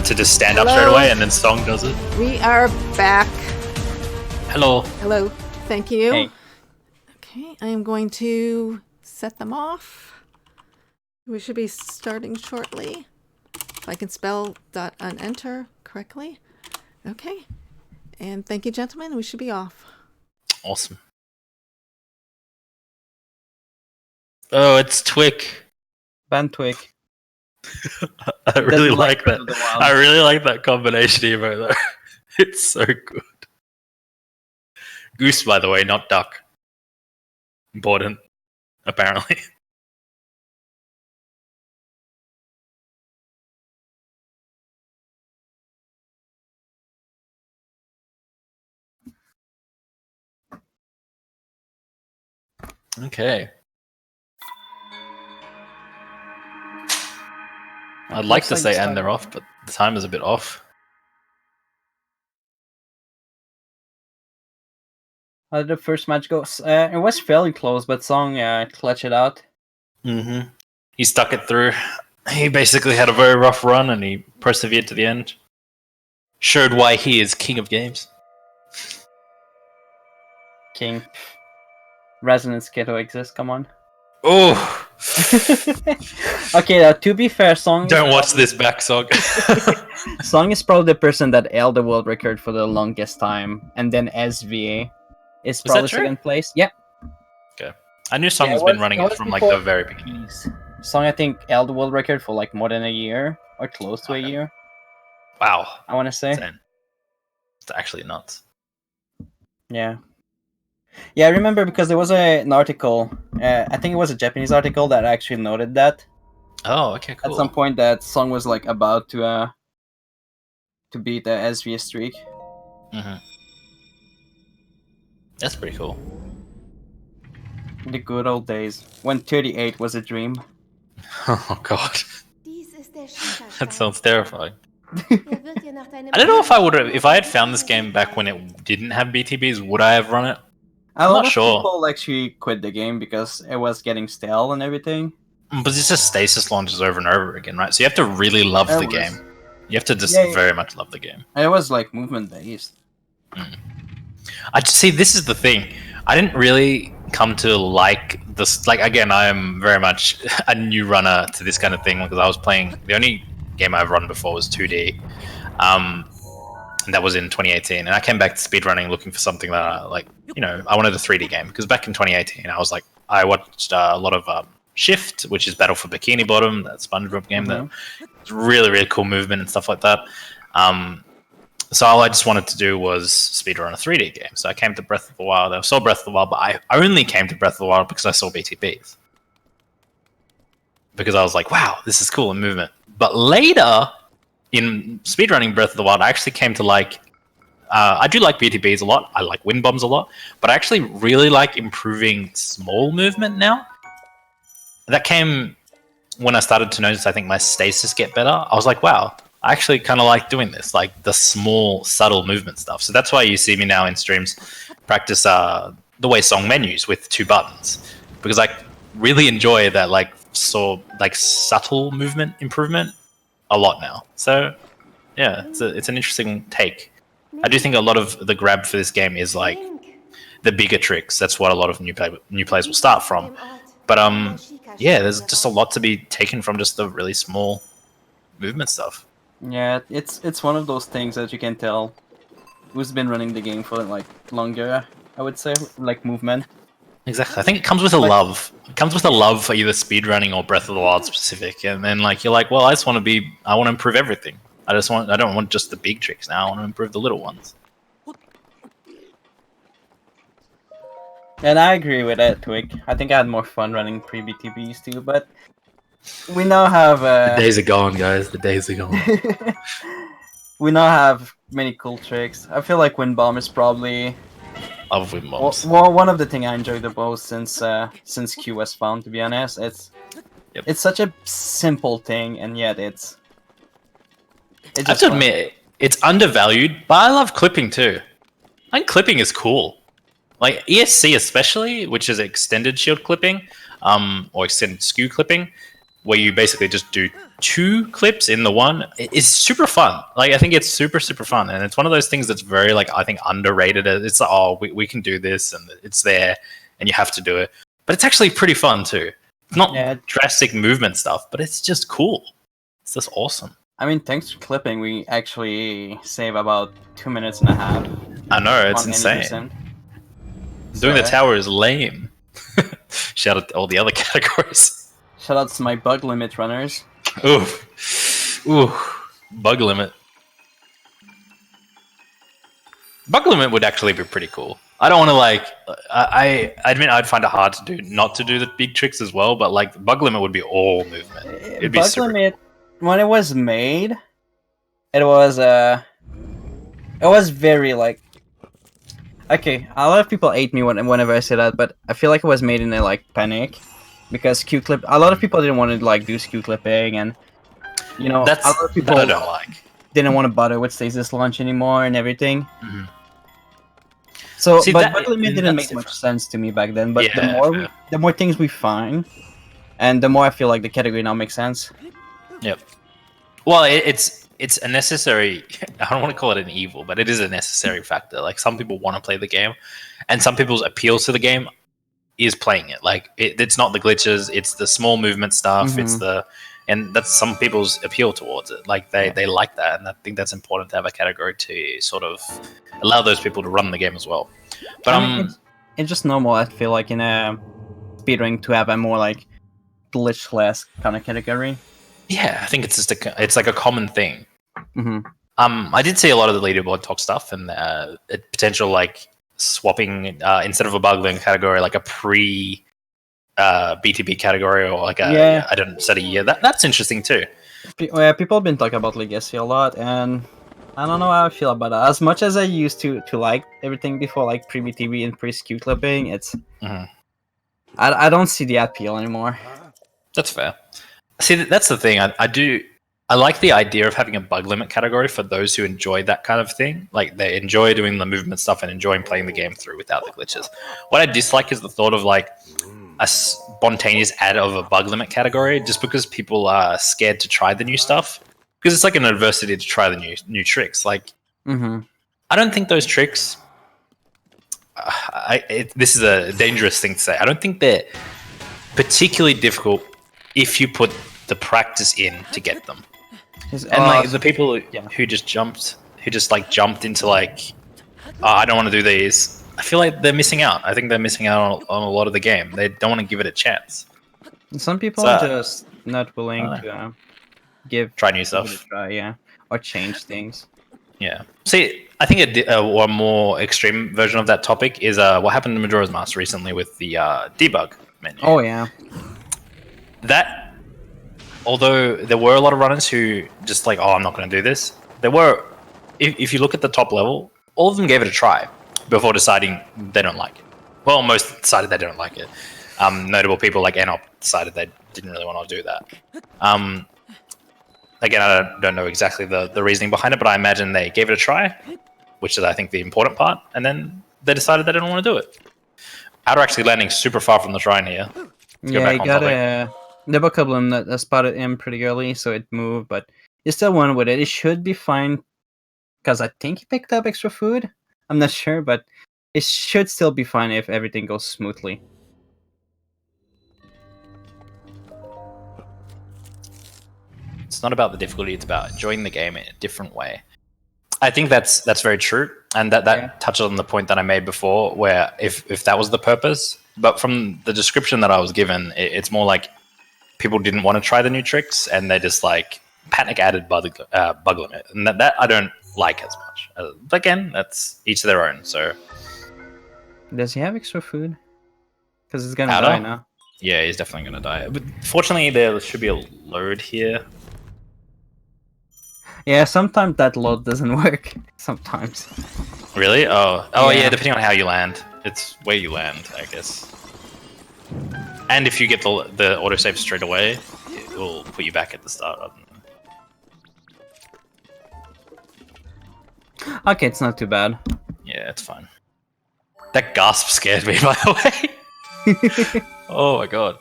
to just stand up straight away and then Song does it. We are back. Hello. Hello. Thank you. Hey. Okay, I am going to set them off. We should be starting shortly. If I can spell .unenter correctly. Okay. And thank you, gentlemen. We should be off. Awesome. Oh, it's Twick. Ban Twig. I really like that. Breath of the Wild. I really like that combination emote though. It's so good. Goose, by the way, not duck. Important, apparently. Okay. I'd like to say and they're off, but the time is a bit off. How did the first match go? It was fairly close, but Song clutched it out. Mm-hmm. He stuck it through. He basically had a very rough run and he persevered to the end. Showed why he is king of games. King. Resonance Kiddo exists, come on. Oh! Okay, to be fair, Song... Don't watch this back, Song. Song is probably the person that held the world record for the longest time, and then SVA is probably that true? second place. Yeah. Okay. I knew Song has been running it from like the very beginning. Song, I think, held the world record for like more than a year, or close to a year, Wow. I want to say. Insane. It's actually nuts. Yeah. Yeah, I remember because there was an article, I think it was a Japanese article that actually noted that. Oh, okay, cool. At some point that Song was like about to beat the SVA streak. Mm-hmm. That's pretty cool. The good old days when 38 was a dream. Oh god. That sounds terrifying. I I don't know if I would have, if I had found this game back when it didn't have BTBs, would I have run it? A lot not of sure. people actually quit the game because it was getting stale and everything. But it's just stasis launches over and over again, right? So you have to really love the game. You have to just very much love the game. It was like movement based. I just see, this is the thing. I didn't really come to like this. Like, again, I am very much a new runner to this kind of thing because I was playing, the only game I've run before was 2D. And that was in 2018. And I came back to speedrunning looking for something that I, like, you know, I wanted a 3D game. Because back in 2018, I was like, I watched a lot of Shift, which is Battle for Bikini Bottom, that SpongeBob game. That really, really cool movement and stuff like that. So all I just wanted to do was speedrun a 3D game. So I came to Breath of the Wild. I saw Breath of the Wild, but I only came to Breath of the Wild because I saw BTBs. Because I was like, wow, this is cool in movement. But later, in speedrunning Breath of the Wild, I actually came to like... I do like BTBs a lot. I like wind bombs a lot. But I actually really like improving small movement now. That came when I started to notice, I think, my stasis get better. I was like, wow, I actually kind of like doing this, like the small, subtle movement stuff. So that's why you see me now in streams practice the way Song menus with 2 buttons. Because I really enjoy that like subtle movement improvement a lot now. So yeah, it's an interesting take. I do think a lot of the grab for this game is like the bigger tricks. That's what a lot of new players will start from. But yeah, there's just a lot to be taken from just the really small movement stuff. Yeah, it's one of those things that you can tell who's been running the game for like longer, I would say, like movement. Exactly. I think it comes with a love. It comes with a love for either speedrunning or Breath of the Wild specific. And then like you're like, well, I want to improve everything. I don't want just the big tricks now. I want to improve the little ones. And I agree with that, Twig. I think I had more fun running pre-BTBs too, but we now have... The days are gone, guys. The days are gone. We now have many cool tricks. I feel like Wind Bomb is probably... Love wind bombs. Well, one of the things I enjoyed the most since Q was found, to be honest. It's such a simple thing, and yet it's I have to admit, it's undervalued, but I love clipping too. I think clipping is cool. Like ESC especially, which is extended shield clipping, or extended skew clipping, where you basically just do 2 clips in the one. It's super fun. Like, I think it's super fun, and it's one of those things that's very, like, I think underrated. It's like, oh, we can do this, and it's there, and you have to do it. But it's actually pretty fun too. It's not drastic movement stuff, but it's just cool. It's just awesome. I mean, thanks to clipping, we actually save about 2.5 minutes. I know, it's insane. Doing the tower is lame. Shout out to all the other categories. Shout out to my bug limit runners. Ooh, bug limit. Bug limit would actually be pretty cool. I don't want to like. I admit I'd find it hard to do not to do the big tricks as well, but like bug limit would be all movement. It'd be bug limit when it was made, it was very like. Okay, a lot of people hate me whenever I say that, but I feel like it was made in a like panic because Q clip. A lot of people didn't want to like do Q clipping, and you know, that's a lot of people that I don't like. Didn't want to bother with stasis launch anymore and everything. Mm-hmm. So, but bug limit didn't make much sense to me back then. But the more things we find, and the more I feel like the category now makes sense. Yep. Well, it's a necessary. I don't want to call it an evil, but it is a necessary factor. Like some people want to play the game, and some people's appeal to the game is playing it. Like it's not the glitches; it's the small movement stuff. Mm-hmm. And that's some people's appeal towards it. Like they like that, and I think that's important to have a category to sort of allow those people to run the game as well. But I mean, it's just normal. I feel like in a speedrunning to have a more like glitchless kind of category. Yeah, I think it's just it's like a common thing. Mm-hmm. I did see a lot of the leaderboard talk stuff and potential like swapping instead of a bug limit category, like a pre BTB category or like I don't set a year. That's interesting too. Yeah, people have been talking about Legacy a lot, and I don't know how I feel about it. As much as I used to like everything before, like pre BTB and pre skew clipping, it's I don't see the appeal anymore. That's fair. See, that's the thing. I like the idea of having a bug limit category for those who enjoy that kind of thing. Like they enjoy doing the movement stuff and enjoying playing the game through without the glitches. What I dislike is the thought of like a spontaneous add of a bug limit category just because people are scared to try the new stuff. Because it's like an adversity to try the new tricks. Like, I don't think those tricks. This is a dangerous thing to say. I don't think they're particularly difficult if you put the practice in to get them. And like the people who just jumped into like, I don't want to do these. I feel like they're missing out. I think they're missing out on a lot of the game. They don't want to give it a chance. Some people are just not willing to try new stuff. Or change things. Yeah. See, I think a more extreme version of that topic is what happened to Majora's Mask recently with the debug menu. Oh yeah. That, although there were a lot of runners who just like, I'm not going to do this. There were, if you look at the top level, all of them gave it a try before deciding they don't like it. Well, most decided they don't like it. Notable people like Enop decided they didn't really want to do that. Again, I don't know exactly the reasoning behind it, but I imagine they gave it a try, which is, I think, the important part, and then they decided they didn't want to do it. Outer actually landing super far from the shrine here. Yeah, he got a double couple that spotted him pretty early, so it moved, but he still won with it. It should be fine, because I think he picked up extra food. I'm not sure, but it should still be fine if everything goes smoothly. It's not about the difficulty, it's about enjoying the game in a different way. I think that's very true, and that touches on the point that I made before, where if that was the purpose, but from the description that I was given, it's more like people didn't want to try the new tricks, and they just like panic added bug limit, and that I don't like as much. But again, that's each to their own. So, does he have extra food? Because he's gonna die now. Yeah, he's definitely gonna die. But fortunately, there should be a load here. Yeah, sometimes that load doesn't work. Sometimes. Really? Oh, yeah. Depending on how you land, it's where you land, I guess. And if you get the autosave straight away, it will put you back at the start. Okay, it's not too bad. Yeah, it's fine. That gasp scared me, by the way. Oh my god.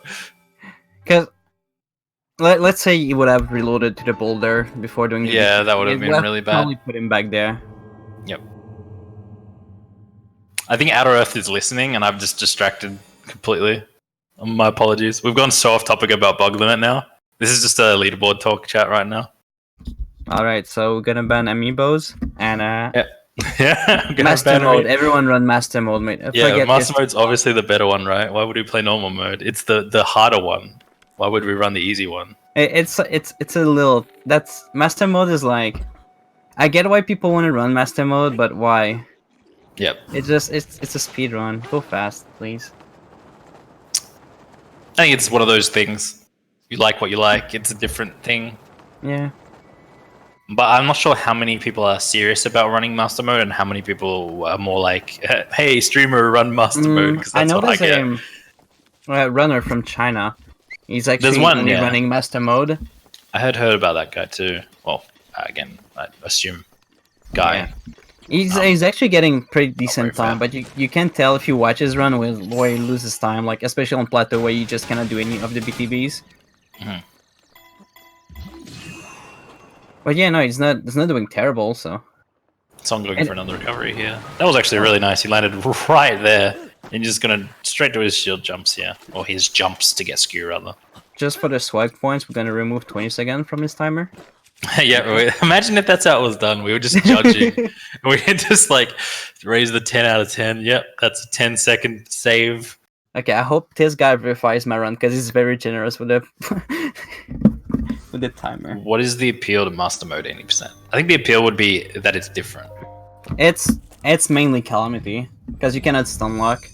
Because let's say you would have reloaded to the boulder before doing the Yeah, that would have been really bad. Probably put him back there. Yep. I think Outer Earth is listening, and I've just distracted completely. My apologies. We've gone so off topic about bug limit now. This is just a leaderboard talk chat right now. Alright, so we're gonna ban amiibos and Yeah, master mode. Everyone run master mode, mate. Master mode's obviously the better one, right? Why would we play normal mode? It's the harder one. Why would we run the easy one? It's a little. That's master mode is like. I get why people want to run master mode, but why? Yep. It's a speed run. Go fast, please. I think it's one of those things. You like what you like. It's a different thing. Yeah. But I'm not sure how many people are serious about running master mode and how many people are more like, "Hey, streamer, run master mode." Because that's what I get. A runner from China. He's actually running master mode. I heard about that guy too. Well, again, I assume guy. Yeah. He's actually getting pretty decent time, but you can't tell if you watch his run where he loses time, like especially on plateau where you just cannot do any of the BTBs. Mm-hmm. But yeah, no, he's not doing terrible. So. Song going for another recovery here. That was actually really nice. He landed right there, and he's just gonna straight to his shield jumps here, or his jumps to get skew rather. Just for the swag points, we're gonna remove 20 seconds from his timer. Yeah, imagine if that's how it was done. We were just judging. We had just like raise the 10 out of 10. Yep, that's a 10-second save. Okay, I hope this guy verifies my run because he's very generous with the with the timer. What is the appeal to master mode 80%? I think the appeal would be that it's different. It's mainly calamity because you cannot stun lock.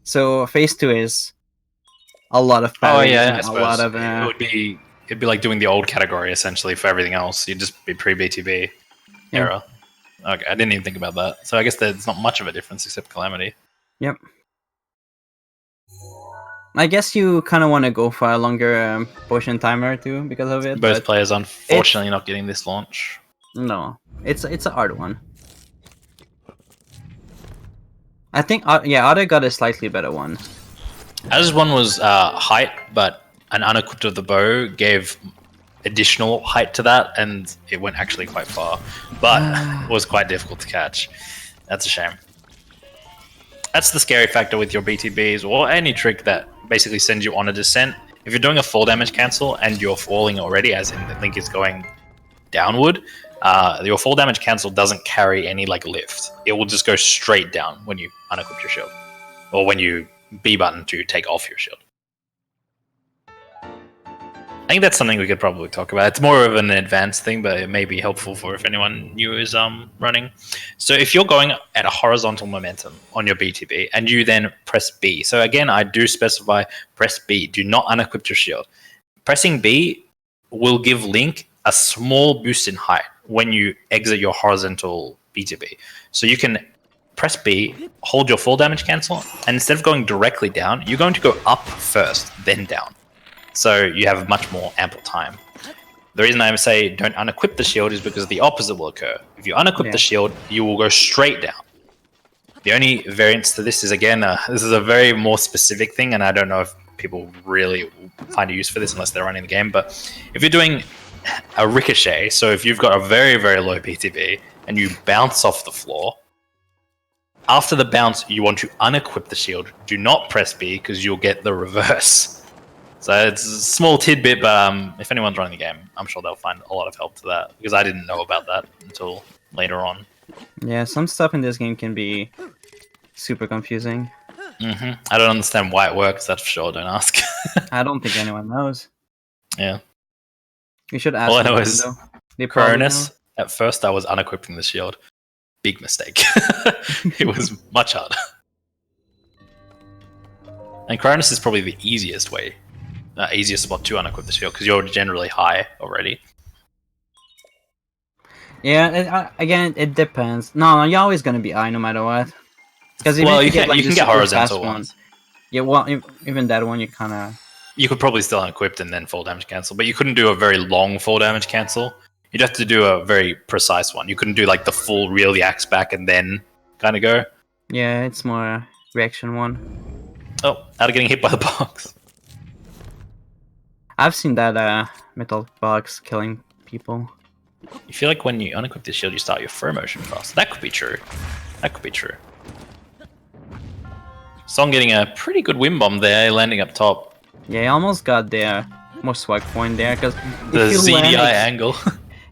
So phase 2 is a lot of parry. Oh yeah, I a suppose. lot of it'd be like doing the old category essentially for everything else. You'd just be pre-BTB era. Okay, I didn't even think about that. So I guess there's not much of a difference except calamity. Yep. I guess you kind of want to go for a longer potion timer too because of it. Both players unfortunately not getting this launch. No, it's a hard one. I think Otter got a slightly better one. As one was height, but an unequipped of the bow gave additional height to that, and it went actually quite far, but was quite difficult to catch. That's a shame. That's the scary factor with your BTBs or any trick that basically sends you on a descent. If you're doing a full damage cancel and you're falling already, as in the link is going downward, your full damage cancel doesn't carry any like lift. It will just go straight down when you unequip your shield, or when you B button to take off your shield. I think that's something we could probably talk about. It's more of an advanced thing, but it may be helpful for if anyone new is running. So if you're going at a horizontal momentum on your BTB and you then press B. So again, I do specify press B. Do not unequip your shield. Pressing B will give Link a small boost in height when you exit your horizontal BTB. So you can press B, hold your full damage cancel, and instead of going directly down, you're going to go up first, then down. So you have much more ample time. The reason I say don't unequip the shield is because the opposite will occur. If you unequip the shield, you will go straight down. The only variance to this is, again, this is a very more specific thing, and I don't know if people really find a use for this unless they're running the game, but if you're doing a ricochet, so if you've got a very, very low BTB and you bounce off the floor, after the bounce, you want to unequip the shield. Do not press B because you'll get the reverse. So it's a small tidbit, but if anyone's running the game, I'm sure they'll find a lot of help to that, because I didn't know about that until later on. Yeah, some stuff in this game can be super confusing. I don't understand why it works, that's for sure, don't ask. I don't think anyone knows. Yeah. You should ask. All I know is Cronus, know. at first I was unequipping the shield. Big mistake. It was much harder. And Cronus is probably the easiest way. Easiest spot to unequip the shield, because you're generally high already. Yeah, again, it depends. No, you're always going to be high no matter what. Because you can get horizontal ones. Yeah, well, even that one, you kind of... You could probably still unequip and then full damage cancel, but you couldn't do a very long full damage cancel. You'd have to do a very precise one. You couldn't do like the full reel the axe back and then kind of go. Yeah, it's more a reaction one. Oh, out of getting hit by the box. I've seen that metal box killing people. You feel like when you unequip the shield, you start your throw motion fast. That could be true. That could be true. Song getting a pretty good wind bomb there, landing up top. Yeah, he almost got the most swag point there because The ZDI angle.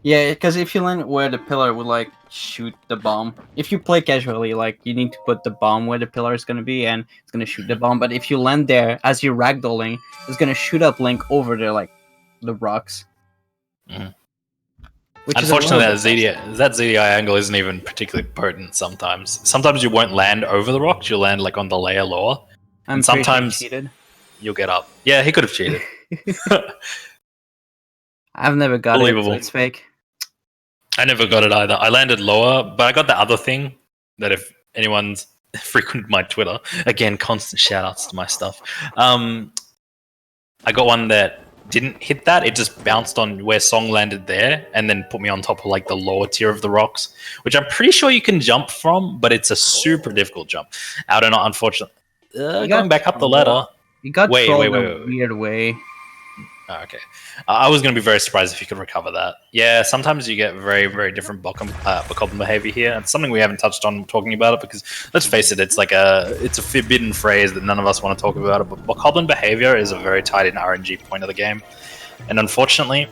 Yeah, because if you land where the pillar would like shoot the bomb, if you play casually, like you need to put the bomb where the pillar is gonna be, and it's gonna shoot the bomb. But if you land there as you're ragdolling, it's gonna shoot up Link over the rocks. Mhm. Which Unfortunately, that ZDI angle isn't even particularly potent sometimes. Sometimes you won't land over the rocks, you'll land like on the layer lower. And sometimes cheated. You'll get up. Yeah, he could have cheated. I've never got it, so it's fake. I never got it either. I landed lower, but I got the other thing that if anyone's frequented my Twitter, again, constant shout outs to my stuff. I got one that didn't hit that. It just bounced on where Song landed there and then put me on top of like the lower tier of the rocks, which I'm pretty sure you can jump from, but it's a super difficult jump. I don't know, unfortunately. Going back up the ladder. You got wait. weird way. Oh, okay. I was going to be very surprised if you could recover that. Yeah, sometimes you get very, very different Bokoblin behavior here. It's something we haven't touched on talking about it because, let's face it, it's a forbidden phrase that none of us want to talk about it. But Bokoblin behavior is a very tight-in RNG point of the game. And unfortunately,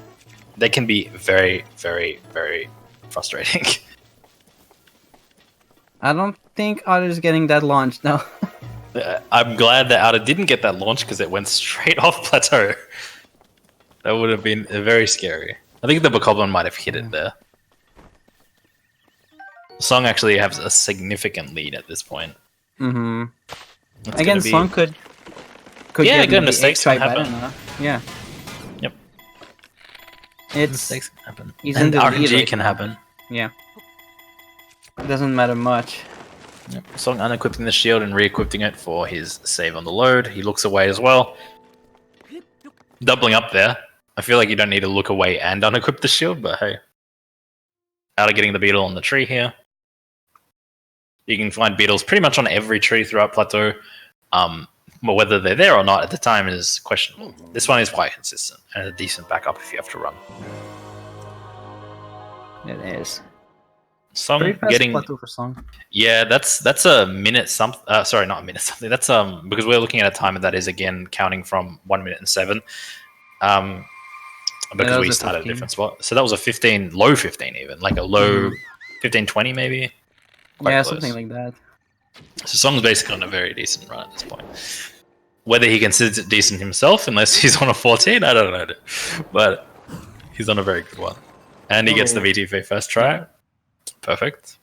they can be very, very, very frustrating. I don't think Otter's getting that launch now. I'm glad that Otter didn't get that launch because it went straight off plateau. That would have been very scary. I think the Bokoblin might have hit it there. Song actually has a significant lead at this point. Mm-hmm. Again, Song could yeah, get good mistakes can happen. Yeah. Yep. Mistakes can happen. And RNG can happen. Yeah. It doesn't matter much. Yep. Song unequipping the shield and re-equipping it for his save on the load. He looks away as well. Doubling up there. I feel like you don't need to look away and unequip the shield, but hey. Out of getting the beetle on the tree here. You can find beetles pretty much on every tree throughout Plateau. But whether they're there or not at the time is questionable. This one is quite consistent and a decent backup if you have to run. It is. Song Pretty fast getting plateau for Song. Yeah, that's a minute something. Sorry, not a minute something. That's because we're looking at a timer that is again counting from 1 minute and 7. Because we started at a different spot. So that was a 15, low 15 even, like a low 15-20 maybe. Quite yeah, close. something like that. So Song's basically on a very decent run at this point. Whether he considers it decent himself, unless he's on a 14, I don't know. But he's on a very good one. And he gets the VTV first try. Perfect.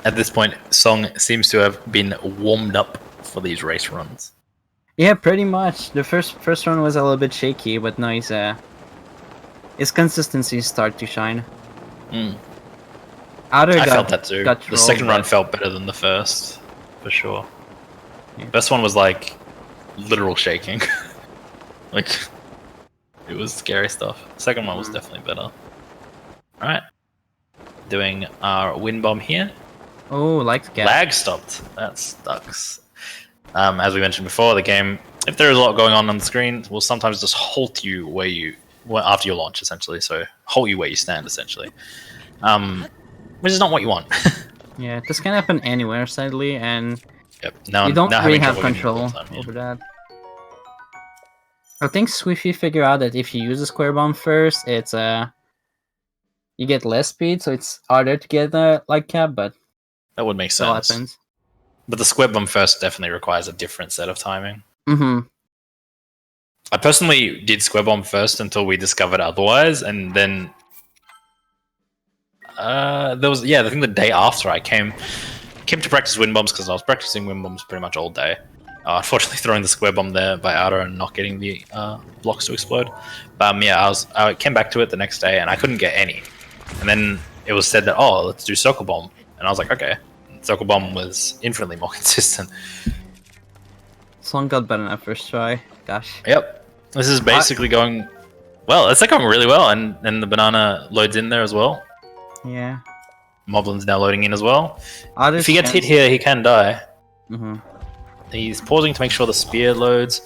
At this point, Song seems to have been warmed up for these race runs. Yeah, pretty much. The first run was a little bit shaky, but now his consistency start to shine. I felt that too. The second run felt better than the first, for sure. Yeah. First one was like literal shaking. Like it was scary stuff. Second one was definitely better. Alright. Doing our wind bomb here. Oh, lag stopped. That sucks. As we mentioned before, the game, if there is a lot going on the screen, will sometimes just halt you after your launch, essentially. So halt you where you stand, essentially. Which is not what you want. Yeah, this can happen anywhere, sadly, and you don't really have control over that. I think Swiffy figured out that if you use a square bomb first, it's you get less speed, so it's harder to get a lag cap, but that would make sense. Happens. But the square bomb first definitely requires a different set of timing. Mm-hmm. I personally did square bomb first until we discovered otherwise, and then there was I think the day after I came to practice wind bombs because I was practicing wind bombs pretty much all day. Unfortunately, throwing the square bomb there by Outer and not getting the blocks to explode. But I came back to it the next day and I couldn't get any. And then it was said that let's do circle bomb, and I was like, okay. Circle bomb was infinitely more consistent. Song got better that first try. Gosh. Yep. This is basically going well. It's like going really well, and the banana loads in there as well. Yeah. Moblin's now loading in as well. If he gets hit here, he can die. Mm-hmm. He's pausing to make sure the spear loads.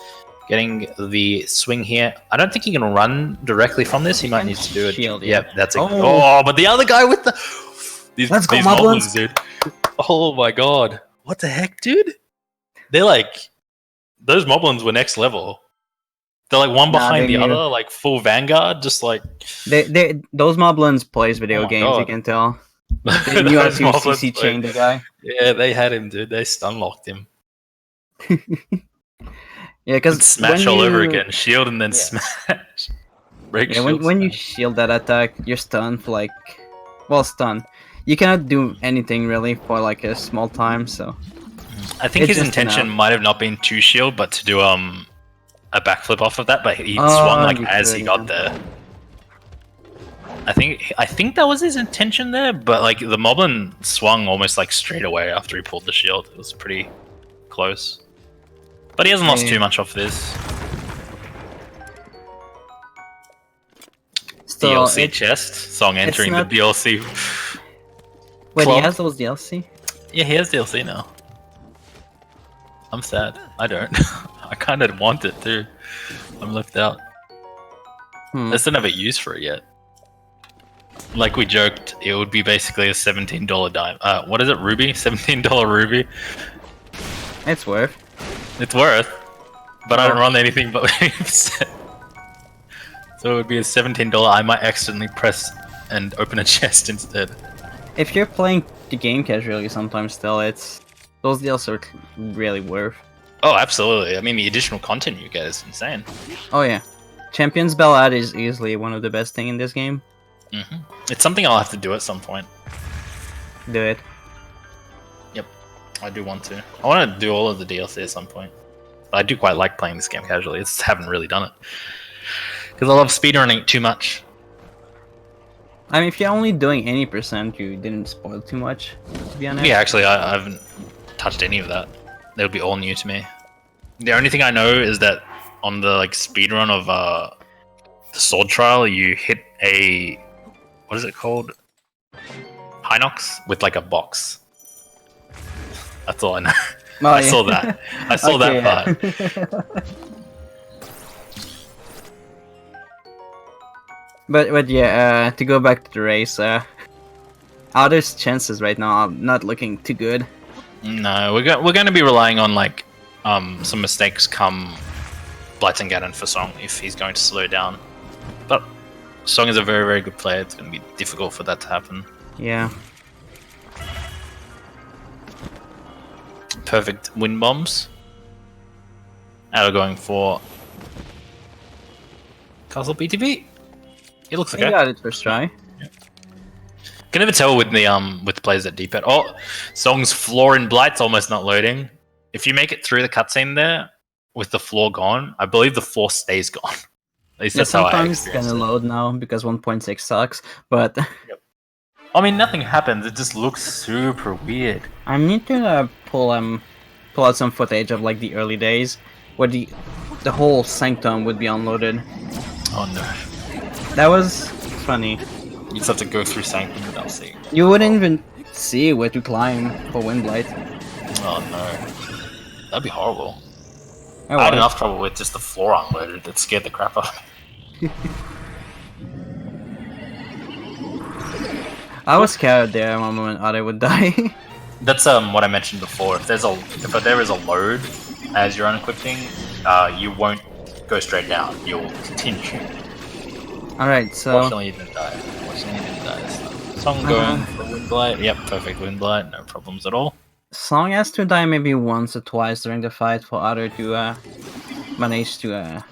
Getting the swing here. I don't think he can run directly from this. He might need to do it. Shield, yeah. Yep, that's a. Oh, but the other guy with the these moblins, dude. Oh my god, what the heck, dude? They're like those moblins were next level. They're like one behind the other, like full vanguard, just like they those moblins plays video games. God. You can tell. They knew how to CC chain the guy. Yeah, they had him, dude. They stun locked him. Yeah, because smash all over again, shield and then smash. Break shield, when you shield that attack, you're stunned for like, stunned. You cannot do anything really for like a small time. So I think his intention might have not been to shield, but to do a backflip off of that. But he swung like as he got there. I think that was his intention there, but like the moblin swung almost like straight away after he pulled the shield. It was pretty close. But he hasn't lost too much off this. Still, DLC chest. Song entering the DLC. Wait, he has those DLC? Yeah, he has DLC now. I'm sad. I don't. I kind of want it too. I'm left out. I just don't have a use for it yet. Like we joked, it would be basically a $17 dime. What is it, Ruby? $17 Ruby? It's worth. It's worth, but I don't run anything but 80%. So it would be a $17. I might accidentally press and open a chest instead. If you're playing the game casually, sometimes still, those deals are really worth. Oh, absolutely. I mean, the additional content you get is insane. Oh yeah, Champions Ballad is easily one of the best thing in this game. It's something I'll have to do at some point. Do it. Yep, I do want to. I want to do all of the DLC at some point. I do quite like playing this game casually. I just haven't really done it. Because I love speedrunning too much. I mean, if you're only doing any percent, you didn't spoil too much, to be honest. Yeah, actually, I haven't touched any of that. They'll be all new to me. The only thing I know is that on the like speedrun of the Sword Trial, you hit a... what is it called? Hinox with like a box. That's all I know. I saw that. I saw that part. But yeah, to go back to the race, Other's chances right now are not looking too good. No, we're going to be relying on like some mistakes come Blightengaden for Song if he's going to slow down. But Song is a very, very good player. It's going to be difficult for that to happen. Yeah. Perfect wind bombs. Now going for Castle BTB. It looks okay. He got it first try. Yeah. Can never tell with the players at D-pad. Oh, Song's floor in Blight's almost not loading. If you make it through the cutscene there with the floor gone, I believe the floor stays gone. At least that's how I sometimes it's gonna load now because 1.6 sucks, but yep. I mean, nothing happens. It just looks super weird. I need to pull out some footage of like the early days where the whole sanctum would be unloaded. Oh no, that was funny. You just have to go through sanctum without seeing. You wouldn't even see where to climb for Windblight. Oh no, that'd be horrible. I had enough trouble with just the floor unloaded. That scared the crap out of me. I was scared there one moment Ade would die. That's what I mentioned before. If there is a load as you're unequipping, you won't go straight down. You'll continue. Alright, so Fortunately you didn't die. Song going for Windblight. Yep, perfect Windblight, no problems at all. Song has to die maybe once or twice during the fight for Ade to manage to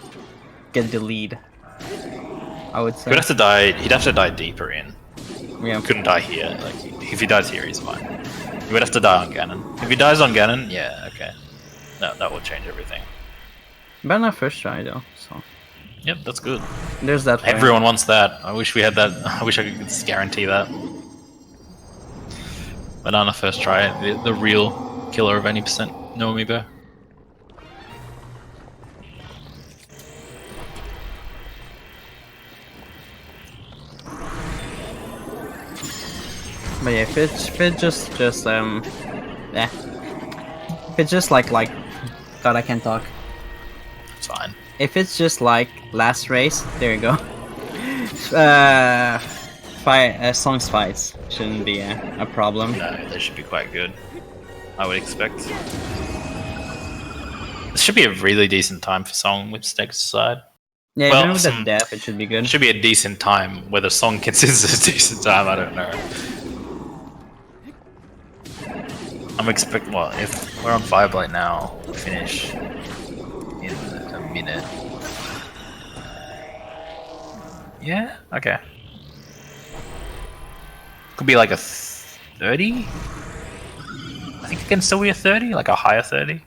get the lead. I would say. He'd have to die deeper in. Yeah. He couldn't die here. Like, if he dies here, he's fine. He would have to die on Ganon. If he dies on Ganon, yeah, okay. No, that will change everything. But not first try though, so. Yep, that's good. There's that. Everyone wants that. I wish we had that. I wish I could just guarantee that. But on a first try, the real killer of any percent no amiibo. But yeah, if it just If it's just like God, I can't talk. It's fine. If it's just like last race, there you go. Songs fights shouldn't be a problem. No, they should be quite good. I would expect. This should be a really decent time for song with stakes aside. Yeah, Well, even with the death, it should be good. It should be a decent time. Whether song considers a decent time, I don't know. I'm expecting. Well, if we're on Fireblight now, we'll finish in a minute. Yeah. Okay. Could be like a 30. I think it can still be a 30, like a higher 30.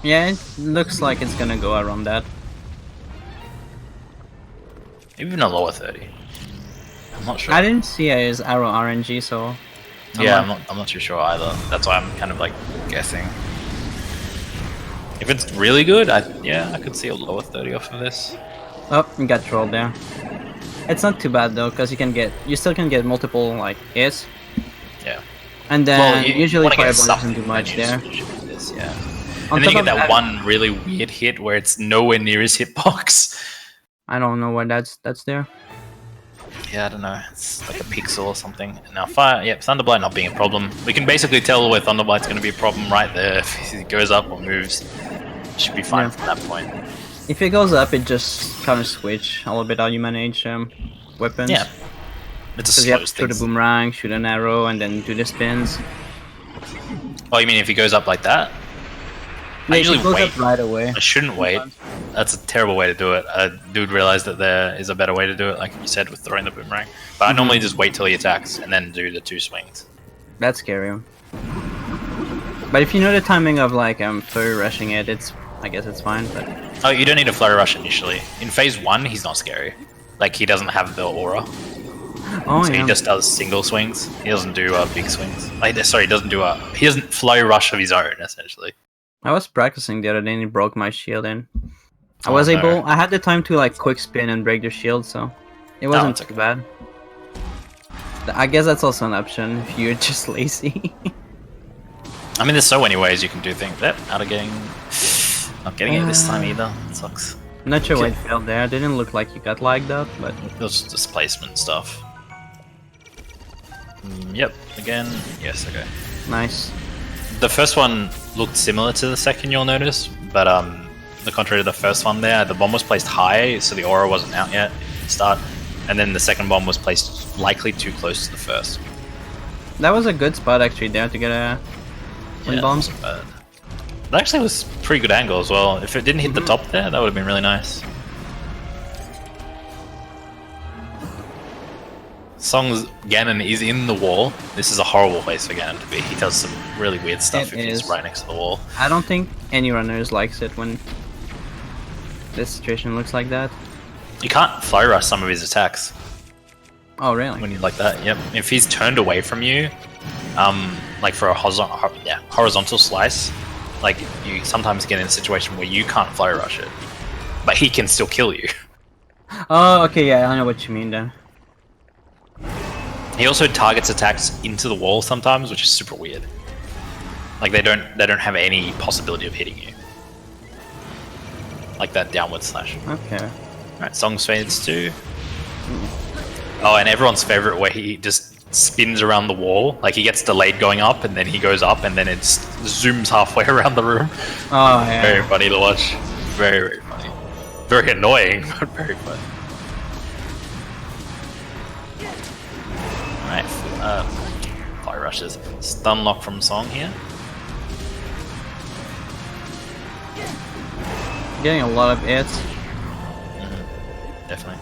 Yeah, it looks like it's gonna go around that. Even a lower 30. I'm not sure. I didn't see it as arrow RNG, so I'm not too sure either. That's why I'm kind of like guessing. If it's really good, I could see a lower 30 off of this. Oh, you got trolled there. It's not too bad though, because you still can get multiple like hits. Yeah. And then usually Fireball doesn't do much there. This, yeah. On And then you top get of that one really weird hit where it's nowhere near his hitbox. I don't know why that's there. Yeah, I don't know. It's like a pixel or something. Now, Thunderblight not being a problem. We can basically tell where Thunderblight's going to be a problem right there. If he goes up or moves, should be fine from that point. If it goes up, it just counter switch a little bit how you manage weapons. Yeah. It just you have to slows shoot a things. boomerang, shoot an arrow, and then do the spins. Oh, you mean if he goes up like that? I Yeah, usually it goes wait. up right away. I shouldn't wait. That's a terrible way to do it. I do realize that there is a better way to do it, like you said, with throwing the boomerang. But I normally just wait till he attacks and then do the 2 swings. That's scary. But if you know the timing of like flurry rushing it, I guess it's fine. But Oh, you don't need a flurry rush initially. In phase 1, he's not scary. Like, he doesn't have the aura. oh So yeah, he just does single swings. He doesn't do big swings. He doesn't flurry rush of his own, essentially. I was practicing the other day and it broke my shield and I Oh, was no. able. I had the time to like quick spin and break the shield, so it wasn't it's too bad. I guess that's also an option if you're just lazy. I mean, there's so many ways you can do things. Not getting it this time either. It sucks. I'm not sure why Okay. it failed there. It didn't look like you got lagged up, but It was displacement stuff. Yep, again. Yes, okay. nice. The first one looked similar to the second, you'll notice, but the contrary to the first one there, the bomb was placed high, so the aura wasn't out yet at the start, and then the second bomb was placed likely too close to the first. That was a good spot actually there to get a wind Yeah, bomb. it wasn't bad. It actually was pretty good angle as well. If it didn't hit the top there, that would have been really nice. Song's Ganon is in the wall. This is a horrible place for Ganon to be. He does some really weird stuff It if he's is. right next to the wall. I don't think any runners likes it when this situation looks like that. You can't fly rush some of his attacks Oh really? when you like that. Yep. If he's turned away from you, like for a horizontal slice, like you sometimes get in a situation where you can't fly rush it, but he can still kill you. Oh okay, yeah, I know what you mean then. He also targets attacks into the wall sometimes, which is super weird. Like they don't have any possibility of hitting you. Like that downward slash. Okay. Alright, Song's phase 2. Oh, and everyone's favorite where he just spins around the wall. Like he gets delayed going up and then he goes up and then it zooms halfway around the room. Oh yeah. Very funny to watch. Very, very funny. Very annoying, but very funny. Alright, fire rushes. Stun lock from Song here. Getting a lot of hits. Definitely.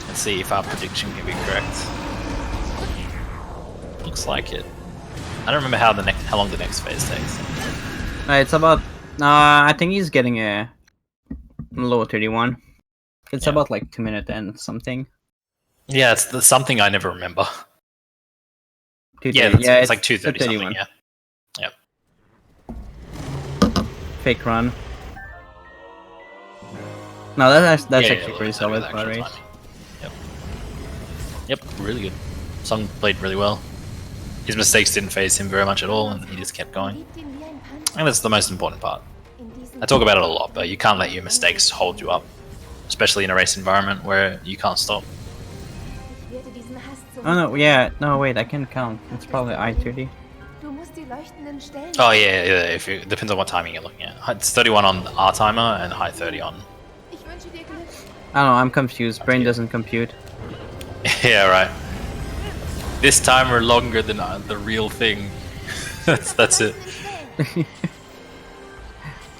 Let's see if our prediction can be correct. Looks like it. I don't remember how long the next phase takes. It's about. I think he's getting a low 31. It's Yeah. about like 2 minutes and something. Yeah, it's something I never remember. Yeah, 2:30. it's like 2:30 something. 2:31. Yeah. Fake run. No, that's Yeah, actually yeah, pretty that solid was for a actual race. timing. Yep, really good. Song played really well. his mistakes didn't phase him very much at all, and he just kept going. And that's the most important part. I talk about it a lot, but you can't let your mistakes hold you up, especially in a race environment where you can't stop. Oh no, yeah, no wait, I can count. It's probably I-30. Oh yeah. If it depends on what timing you're looking at. It's 31 on our timer and high 30 on. I don't know, I'm confused. Brain doesn't compute. Yeah, right. This timer longer than the real thing. that's it.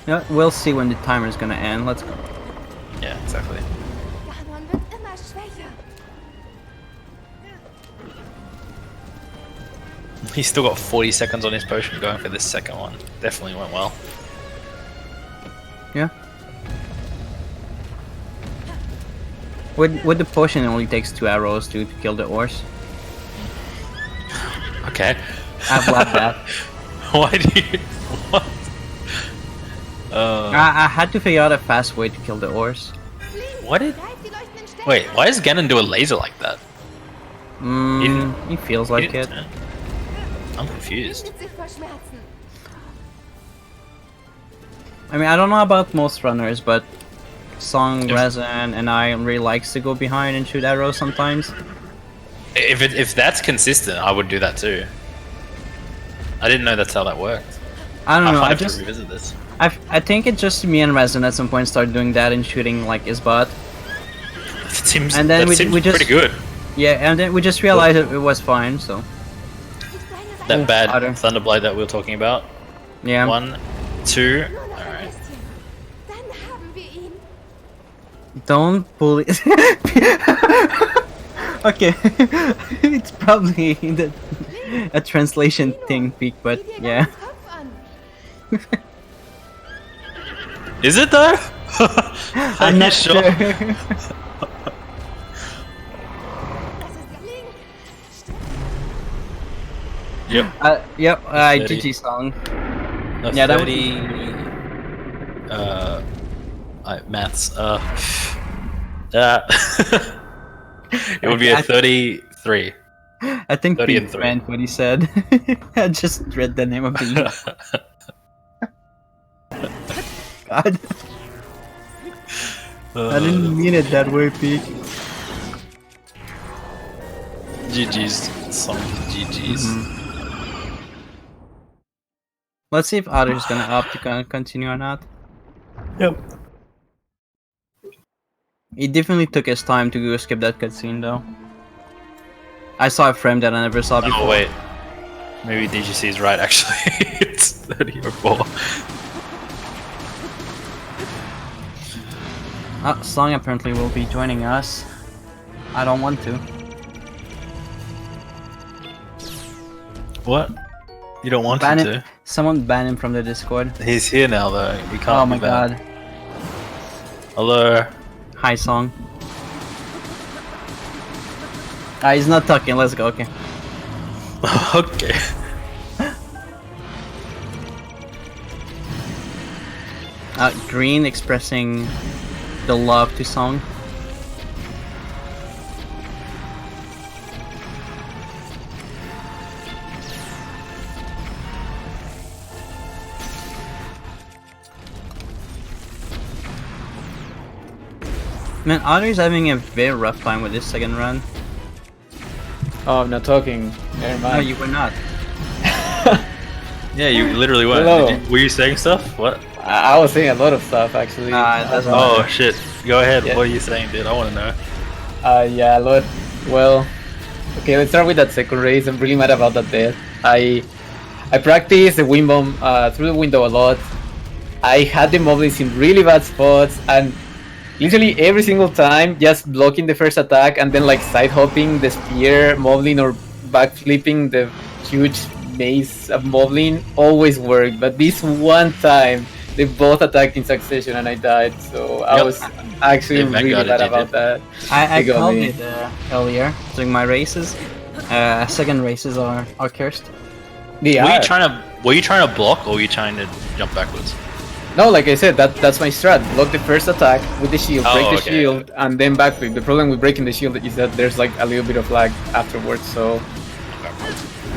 Yeah, we'll see when the timer's gonna end. Let's go. Yeah, exactly. He's still got 40 seconds on his potion going for this second one. Definitely went well. Yeah. With the potion, it only takes 2 arrows to kill the ores. Okay. I've loved that. Why do you... What? I had to figure out a fast way to kill the ores. What did... Wait, why does Ganon do a laser like that? He feels like it. I'm confused. I mean, I don't know about most runners, but Song, Resin, and I really likes to go behind and shoot arrows sometimes. If that's consistent, I would do that too. I didn't know that's how that worked. I don't know. I just revisit this. I think it's just me and Resin at some point started doing that and shooting like his butt. It seems, and then we just pretty good. Yeah, and then we just realized it was fine. So that bad Thunderblade that we were talking about. Yeah. 1, 2. All right. Don't bully. Okay, it's probably a translation thing, Peak, but yeah. Is it though? I'm not sure. Yep. Yep. GG Song. Yeah, 30. Maths. It would be a 33. I think 30 Pete meant what he said. I just read the name of the God. I didn't mean it that way, Pete. GG's Song. GG's. Let's see if Otter's gonna opt to continue or not. Yep. He definitely took his time to go skip that cutscene though. I saw a frame that I never saw before. Oh wait, maybe DGC is right actually. It's 30 or 4. Song apparently will be joining us. I don't want to. What? You don't want him to? Someone ban him from the Discord. He's here now though. We can't. Oh my god. Hello. Hi, Song. He's not talking. Let's go. Okay. Okay. Green expressing the love to Song. Man, Otter's having a very rough time with this second run. Oh, I'm not talking. Never mind. No, you were not. Yeah, you literally were. Were you saying stuff? What? I was saying a lot of stuff actually. It doesn't oh matter. shit. Go ahead. Yeah. What are you saying, dude? I want to know. Yeah, a lot. Well, okay, let's start with that second race. I'm really mad about that death. I practiced the wind bomb through the window a lot. I had the moblins in really bad spots and literally every single time just blocking the first attack and then like side hopping the spear moblin or backflipping the huge maze of moblin always worked, but this one time they both attacked in succession and I died, so I was actually really bad about that. I called it earlier during my races. Second races are cursed. Were you trying to block or were you trying to jump backwards? No, like I said, that's my strat. Block the first attack with the shield, break the shield, and then backflip. The problem with breaking the shield is that there's like a little bit of lag afterwards, so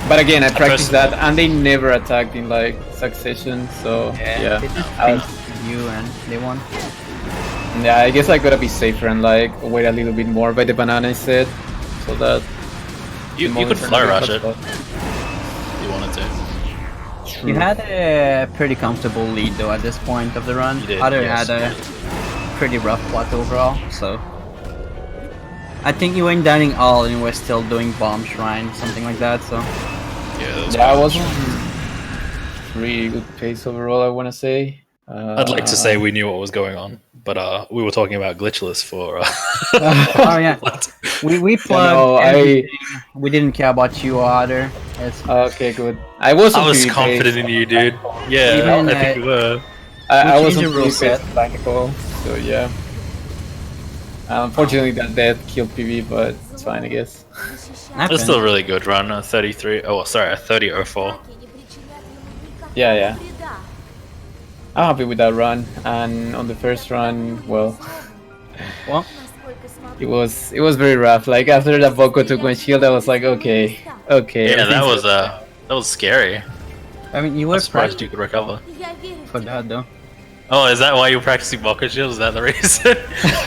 But again, I practiced that, and they never attacked in like succession. So yeah, They just changed you and they won. yeah. I guess I gotta be safer and like wait a little bit more by the banana instead, so that You could flow rush it. You wanted to. You had a pretty comfortable lead though at this point of the run. You did, Other yes. had a pretty rough plot overall, so I think you went dining all and you were still doing bomb shrine, something like that. So yeah, I was on pretty good pace overall. I want to say. I'd like to say we knew what was going on, but we were talking about glitchless for. oh yeah, we plugged everything. We didn't care about you either. Okay, good. I was confident in you, dude. Yeah, Even, I think you were. I was on the rule set. technical, so yeah. Unfortunately, that death killed PV, but it's fine, I guess. It's still a really good run. A 33. Oh, sorry, a 30.04. Yeah. I'm happy with that run, and on the first run, well, it was very rough. Like after that Boko took one shield, I was like, okay. Yeah, that was scary. I mean, you were I'm surprised you could recover. for that though. Oh, is that why you were practicing Boko shield? Is that the reason?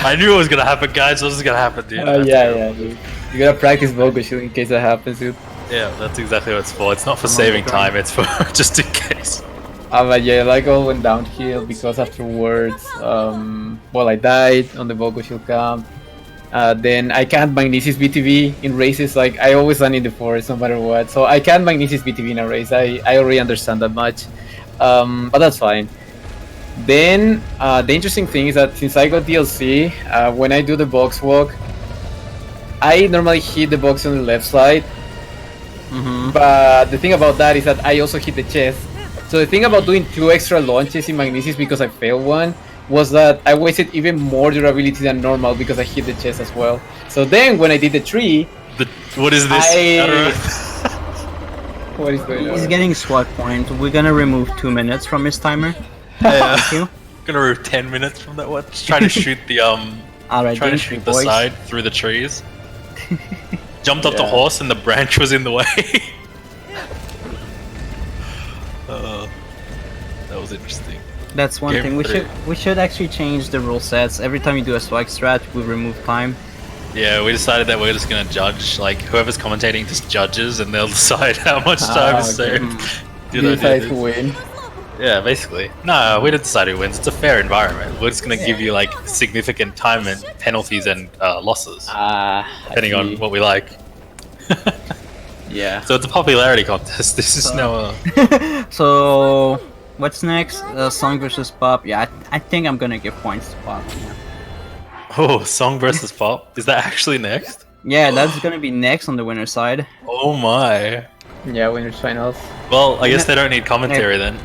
I knew it was gonna happen, guys. This was gonna happen, dude. Yeah, dude. You gotta practice Boko shield in case that happens, dude. Yeah, that's exactly what it's for. It's not for saving time. It's for just in case. But yeah, like all went downhill because afterwards, well, I died on the Boko shield camp. Then I can't Magnesis BTV in races. Like I always run in the forest no matter what, so I can't Magnesis BTV in a race. I already understand that much, but that's fine. Then the interesting thing is that since I got DLC, when I do the box walk, I normally hit the box on the left side. But the thing about that is that I also hit the chest. So the thing about doing 2 extra launches in Magnesis because I failed one was that I wasted even more durability than normal because I hit the chest as well. So then when I did the tree, what is this? What is going on? He's getting SWAT point. We're gonna remove 2 minutes from his timer. Yeah. Thank you. Gonna remove 10 minutes from that one. Just trying to shoot the Alright, trying to shoot the side through the trees. Jumped off the horse and the branch was in the way. That was interesting. That's one thing. We should actually change the rule sets. Every time you do a swag strat, we remove time. Yeah, we decided that we're just gonna judge, like whoever's commentating just judges and they'll decide how much time is saved. You decide who win. Yeah, basically. No, we didn't decide who wins. It's a fair environment. We're just gonna give you like significant time and penalties and losses, depending on what we like. Yeah. So it's a popularity contest. This is no. So what's next? Song versus pop. Yeah, I think I'm gonna give points to pop. Yeah. Oh, song versus pop. Is that actually next? Yeah, that's gonna be next on the winner side. Oh my. Yeah, winners finals. Well, I guess they don't need commentary then.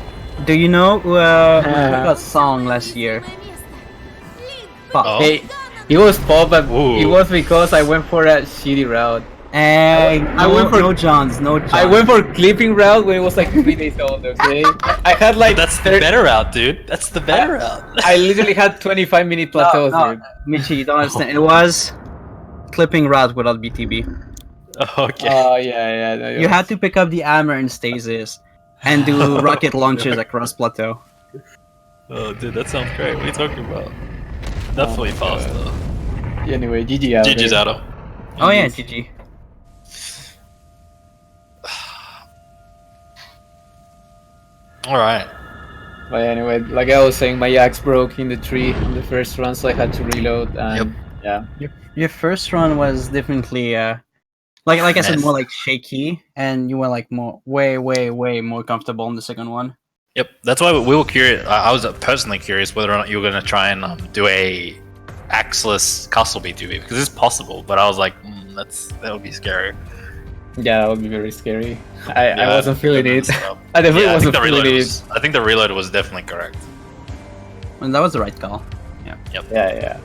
Do you know who got song last year? Pop. Oh. Hey, it was pop, but Ooh. it was because I went for a shitty route. Hey, I went for no Johns. I went for clipping route when it was like 3 days old. Okay, I had like That's the better route, dude. That's the better route. I literally had 25-minute plateaus, dude. Michi, you don't understand. It was clipping route without BTB. Okay. Oh yeah. No, You had to pick up the armor in stasis and do rocket launches across plateau. Oh, dude, that sounds great. What are you talking about? Definitely fast though. Anyway, GG out. GG's out of. Oh yeah, GG. Alright. But anyway, like I was saying, my axe broke in the tree in the first run, so I had to reload. And yeah. Your first run was definitely like I said, more like shaky, and you were like way more comfortable in the second one. Yep, that's why we were curious. I was personally curious whether or not you were going to try and do a axeless castle B2B because it's possible, but I was like, that would be scary. Yeah, that would be very scary. I wasn't feeling it. I definitely wasn't feeling it. I think the reload was definitely correct. And that was the right call. Yeah.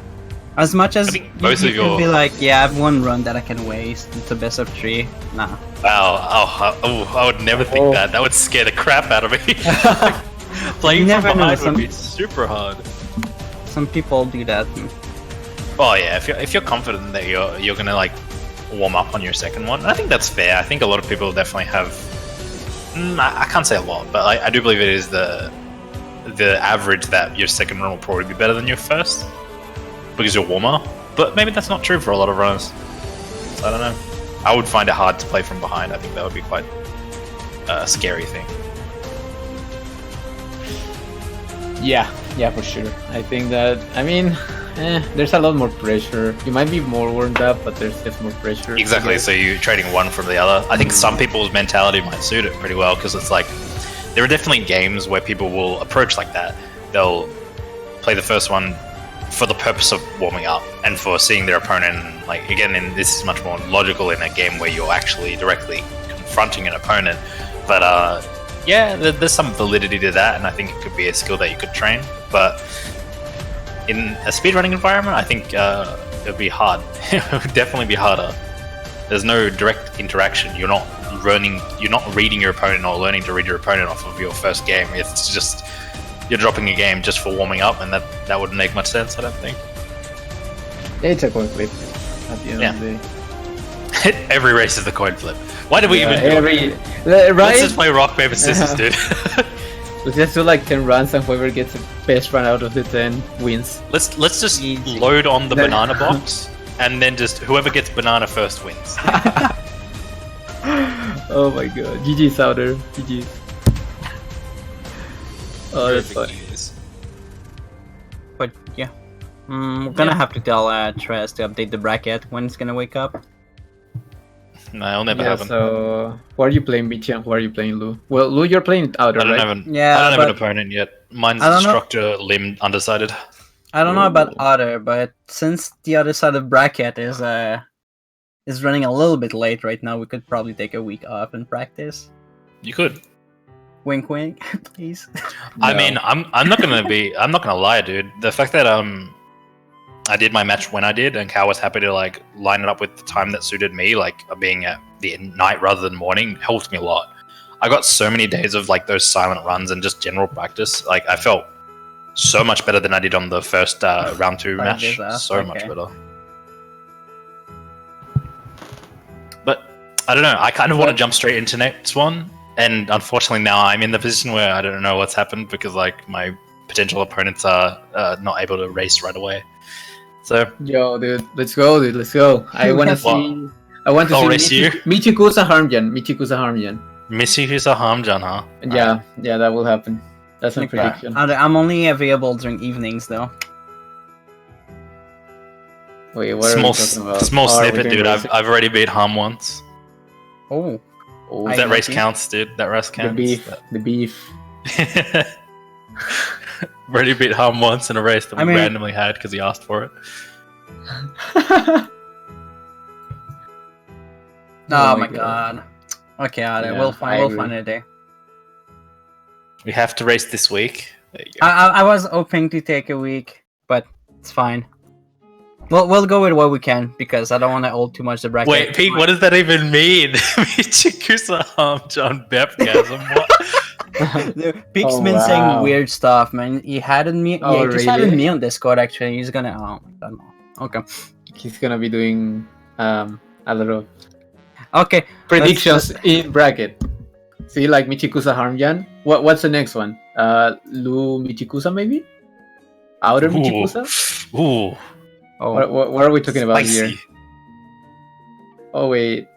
As much as I most you of your could be like, yeah, I have one run that I can waste. It's a best of 3. Nah. Wow. I would never think that. That would scare the crap out of me. Playing You from never know, behind would be super hard. Some people do that. Oh yeah, if you're confident that you're gonna like warm up on your second one. I think that's fair. I think a lot of people definitely have. I can't say a lot, but I do believe it is the average that your second run will probably be better than your first because you're warmer. But maybe that's not true for a lot of runners. So I don't know. I would find it hard to play from behind. I think that would be quite a scary thing. Yeah, for sure. I think that, there's a lot more pressure. You might be more warmed up, but there's just more pressure. Exactly, so you're trading one from the other. I think some people's mentality might suit it pretty well, because it's like, there are definitely games where people will approach like that. They'll play the first one for the purpose of warming up, and for seeing their opponent, like, again, and this is much more logical in a game where you're actually directly confronting an opponent. But, yeah, there's some validity to that, and I think it could be a skill that you could train. But in a speedrunning environment, I think it would be hard. It would definitely be harder. There's no direct interaction. You're not reading your opponent or learning to read your opponent off of your first game. It's just you're dropping a game just for warming up, and that wouldn't make much sense, I don't think. It's a coin flip at the end of the day. Every race is the coin flip. Why did we even do it? Right? Let's just play rock, paper, scissors, dude. Let's just do like 10 runs, and whoever gets the best run out of the 10 wins. Let's just load on the banana box, and then just whoever gets banana first wins. Oh my god. GG's out there. GG's. Oh, that's funny. But yeah. We're gonna have to tell Tres to update the bracket when it's gonna wake up. No, it'll never happen. So, who are you playing, Michi, and who are you playing, Lou? Well, Lou, you're playing Outer, right? I don't have an opponent yet. Mine's Structure, Limb, Undecided. I don't know about Otter, but since the other side of bracket is running a little bit late right now, we could probably take a week off and practice. You could. Wink, wink, please. I mean, I'm not gonna lie, dude. The fact that I did my match when I did, and Cal was happy to like line it up with the time that suited me, like being at the night rather than morning, helped me a lot. I got so many days of like those silent runs and just general practice. Like I felt so much better than I did on the first round 2 match. Much better. But I don't know. I kind of want to jump straight into next one, and unfortunately now I'm in the position where I don't know what's happened because like my potential opponents are not able to race right away. So, yo, dude, let's go, dude, let's go. I want to see. I want to see Michikusa Harmjan. Michikusa Harmjan, huh? Yeah, that will happen. That's my prediction. I'm only available during evenings, though. Wait, what are we talking about? Small snippet, dude. I've already beat Harm once. Oh. That race counts, dude. That race counts. The beef. Already beat Harm once in a race that we randomly had because he asked for it. Oh my god. Okay, we'll find a day. We have to race this week. I was hoping to take a week, but it's fine. We'll go with what we can because I don't want to hold too much the bracket. Wait, Pete, what does that even mean? Michikusa Harmjan Bepgasm. What? Pete's been saying weird stuff, man. He had me. He just added me on Discord. Actually, he's gonna. Oh my god, no. Okay. He's gonna be doing a lot of predictions in bracket. See, like Michikusa Harmjan. What's the next one? Lu Michikusa maybe? Outer Michikusa? Ooh. Oh. What are we talking about here? Oh wait.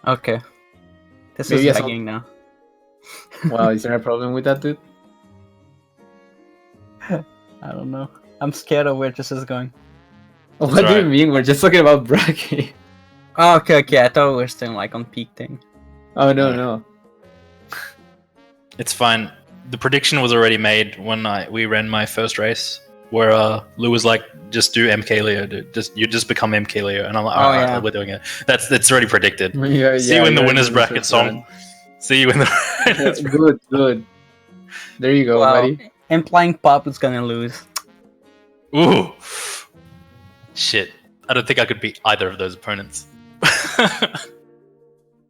Okay. This is lagging now. Wow, is there a problem with that, dude? I don't know. I'm scared of where this is going. What do you mean? We're just talking about bracket. Oh, okay. I thought we were still like on peak thing. Oh no. It's fine. The prediction was already made when we ran my first race, where Lou was like, "Just do MK Leo, dude. You just become MK Leo," and I'm like, "All right, we're doing it." That's already predicted. See you in the winners bracket, song. See you in the good. There you go, buddy. Implying Pop is gonna lose. Ooh, shit! I don't think I could beat either of those opponents.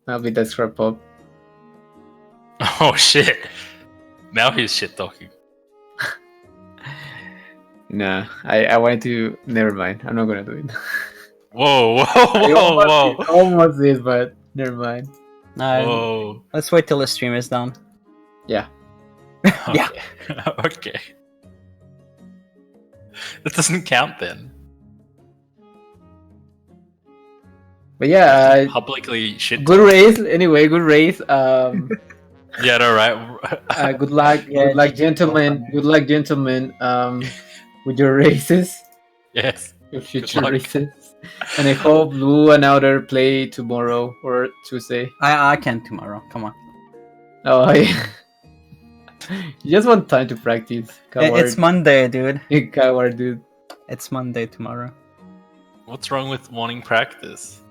I'll beat that scrap Pop. Oh shit! Now he's shit talking. Nah, I wanted to. Never mind. I'm not gonna do it. Whoa, I whoa. almost did, but never mind. Whoa. Let's wait till the stream is done. Yeah. Yeah. Okay. That doesn't count then. But yeah, Publicly shit. good race. Anyway, good race. Yeah, no, right. Good luck, Yeah, good luck, GG. gentlemen. Good luck, gentlemen. With your races, Yes. your future luck. races, and I hope Blue and Outer play tomorrow or Tuesday. I can't tomorrow. Come on. Oh, yeah. You just want time to practice. Coward. It's Monday, dude. Coward, dude. It's Monday tomorrow. What's wrong with wanting practice?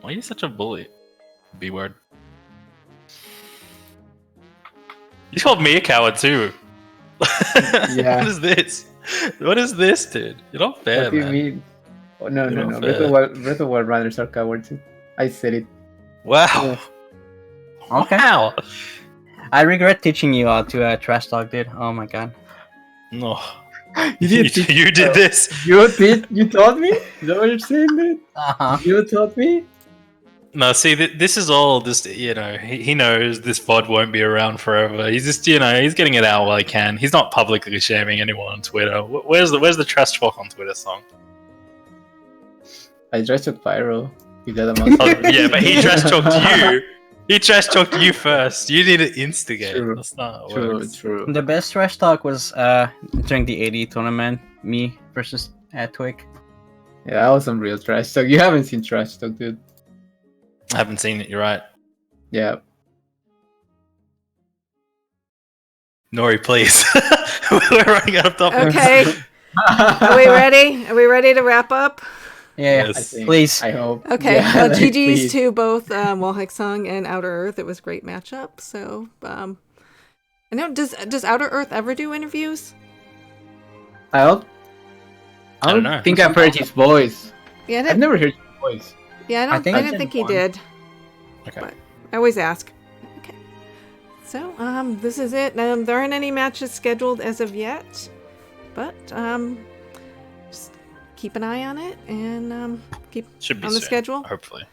Why are you such a bully? B word. You called me a coward too. Yeah. What is this? What is this, dude? You're not fair, What do you man. mean? Oh, no. You're not Breath of Wild runners are cowards too. I said it. Wow. Okay. Wow. I regret teaching you how to trash talk, dude. Oh my god. No. You You, did. you did this. You did. You taught me. Is that what you're saying, dude? Uh-huh. You taught me. No, see, this is all just, he knows this pod won't be around forever. He's just, he's getting it out while he can. He's not publicly shaming anyone on Twitter. Where's the trash talk on Twitter song? I trash talked Pyro. You got him Oh, yeah, but he trash talked you. He trash talked you first. You need to instigate. True. That's not how it True, works. true. The best trash talk was during the 80 tournament. Me versus Twig. Yeah, that was some real trash talk. You haven't seen trash talk, dude. I haven't seen it. You're right. Yeah. Nori, please. We're running out of topics. Okay. Are we ready? Are we ready to wrap up? Yeah, Yes. I think. Please. I hope. Okay. Yeah, Well, like, GG's please. to both Wolhaiksong and Outer Earth. It was a great matchup. So, I know. Does Outer Earth ever do interviews? I don't know. think I've heard his voice. Yeah, I've never heard his voice. Yeah, I think I I didn't did think he one. did. Okay. But I always ask. Okay. So, this is it. There aren't any matches scheduled as of yet, but just keep an eye on it and keep Should be on the soon, schedule. hopefully.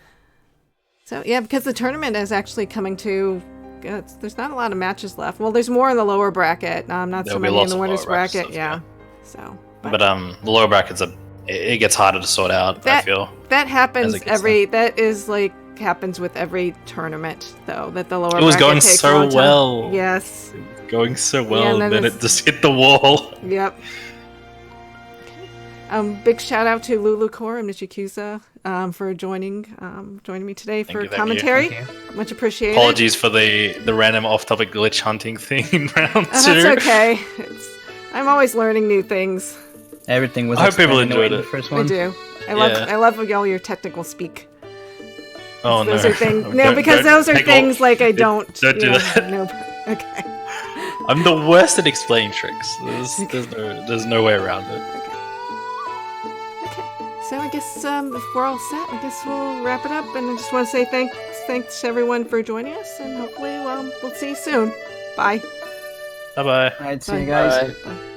So yeah, because the tournament is actually coming to. There's not a lot of matches left. Well, there's more in the lower bracket. Not There'll so be many in lots the of winners lower bracket bracket. stuff, Yeah. So. But the lower brackets it gets harder to sort out. I feel. That happens as it gets that is like happens with every tournament though, that the lower It was bracket going takes a so long time. well. Yes. Going so well, and and then then it's- it just hit the wall. Yep. Big shout out to Lulu Core and Michikusa for joining me today for you, thank you. commentary. Thank Much appreciated. Apologies for the random off-topic glitch hunting thing in round 2. That's okay. I'm always learning new things. Everything was. I hope people explained away enjoyed in it. The first I one. do. I Yeah. love all your technical speak. Oh Those no! are things. Don't- No, because don't those are take all- things like I don't. Don't do you know, that. No. Okay. I'm the worst at explaining tricks. There's no way around it. Okay. So I guess if we're all set, I guess we'll wrap it up. And I just want to say thanks to everyone for joining us, and hopefully, we'll see you soon. Bye. Bye bye. Alright, see Bye. you guys. Bye. Bye.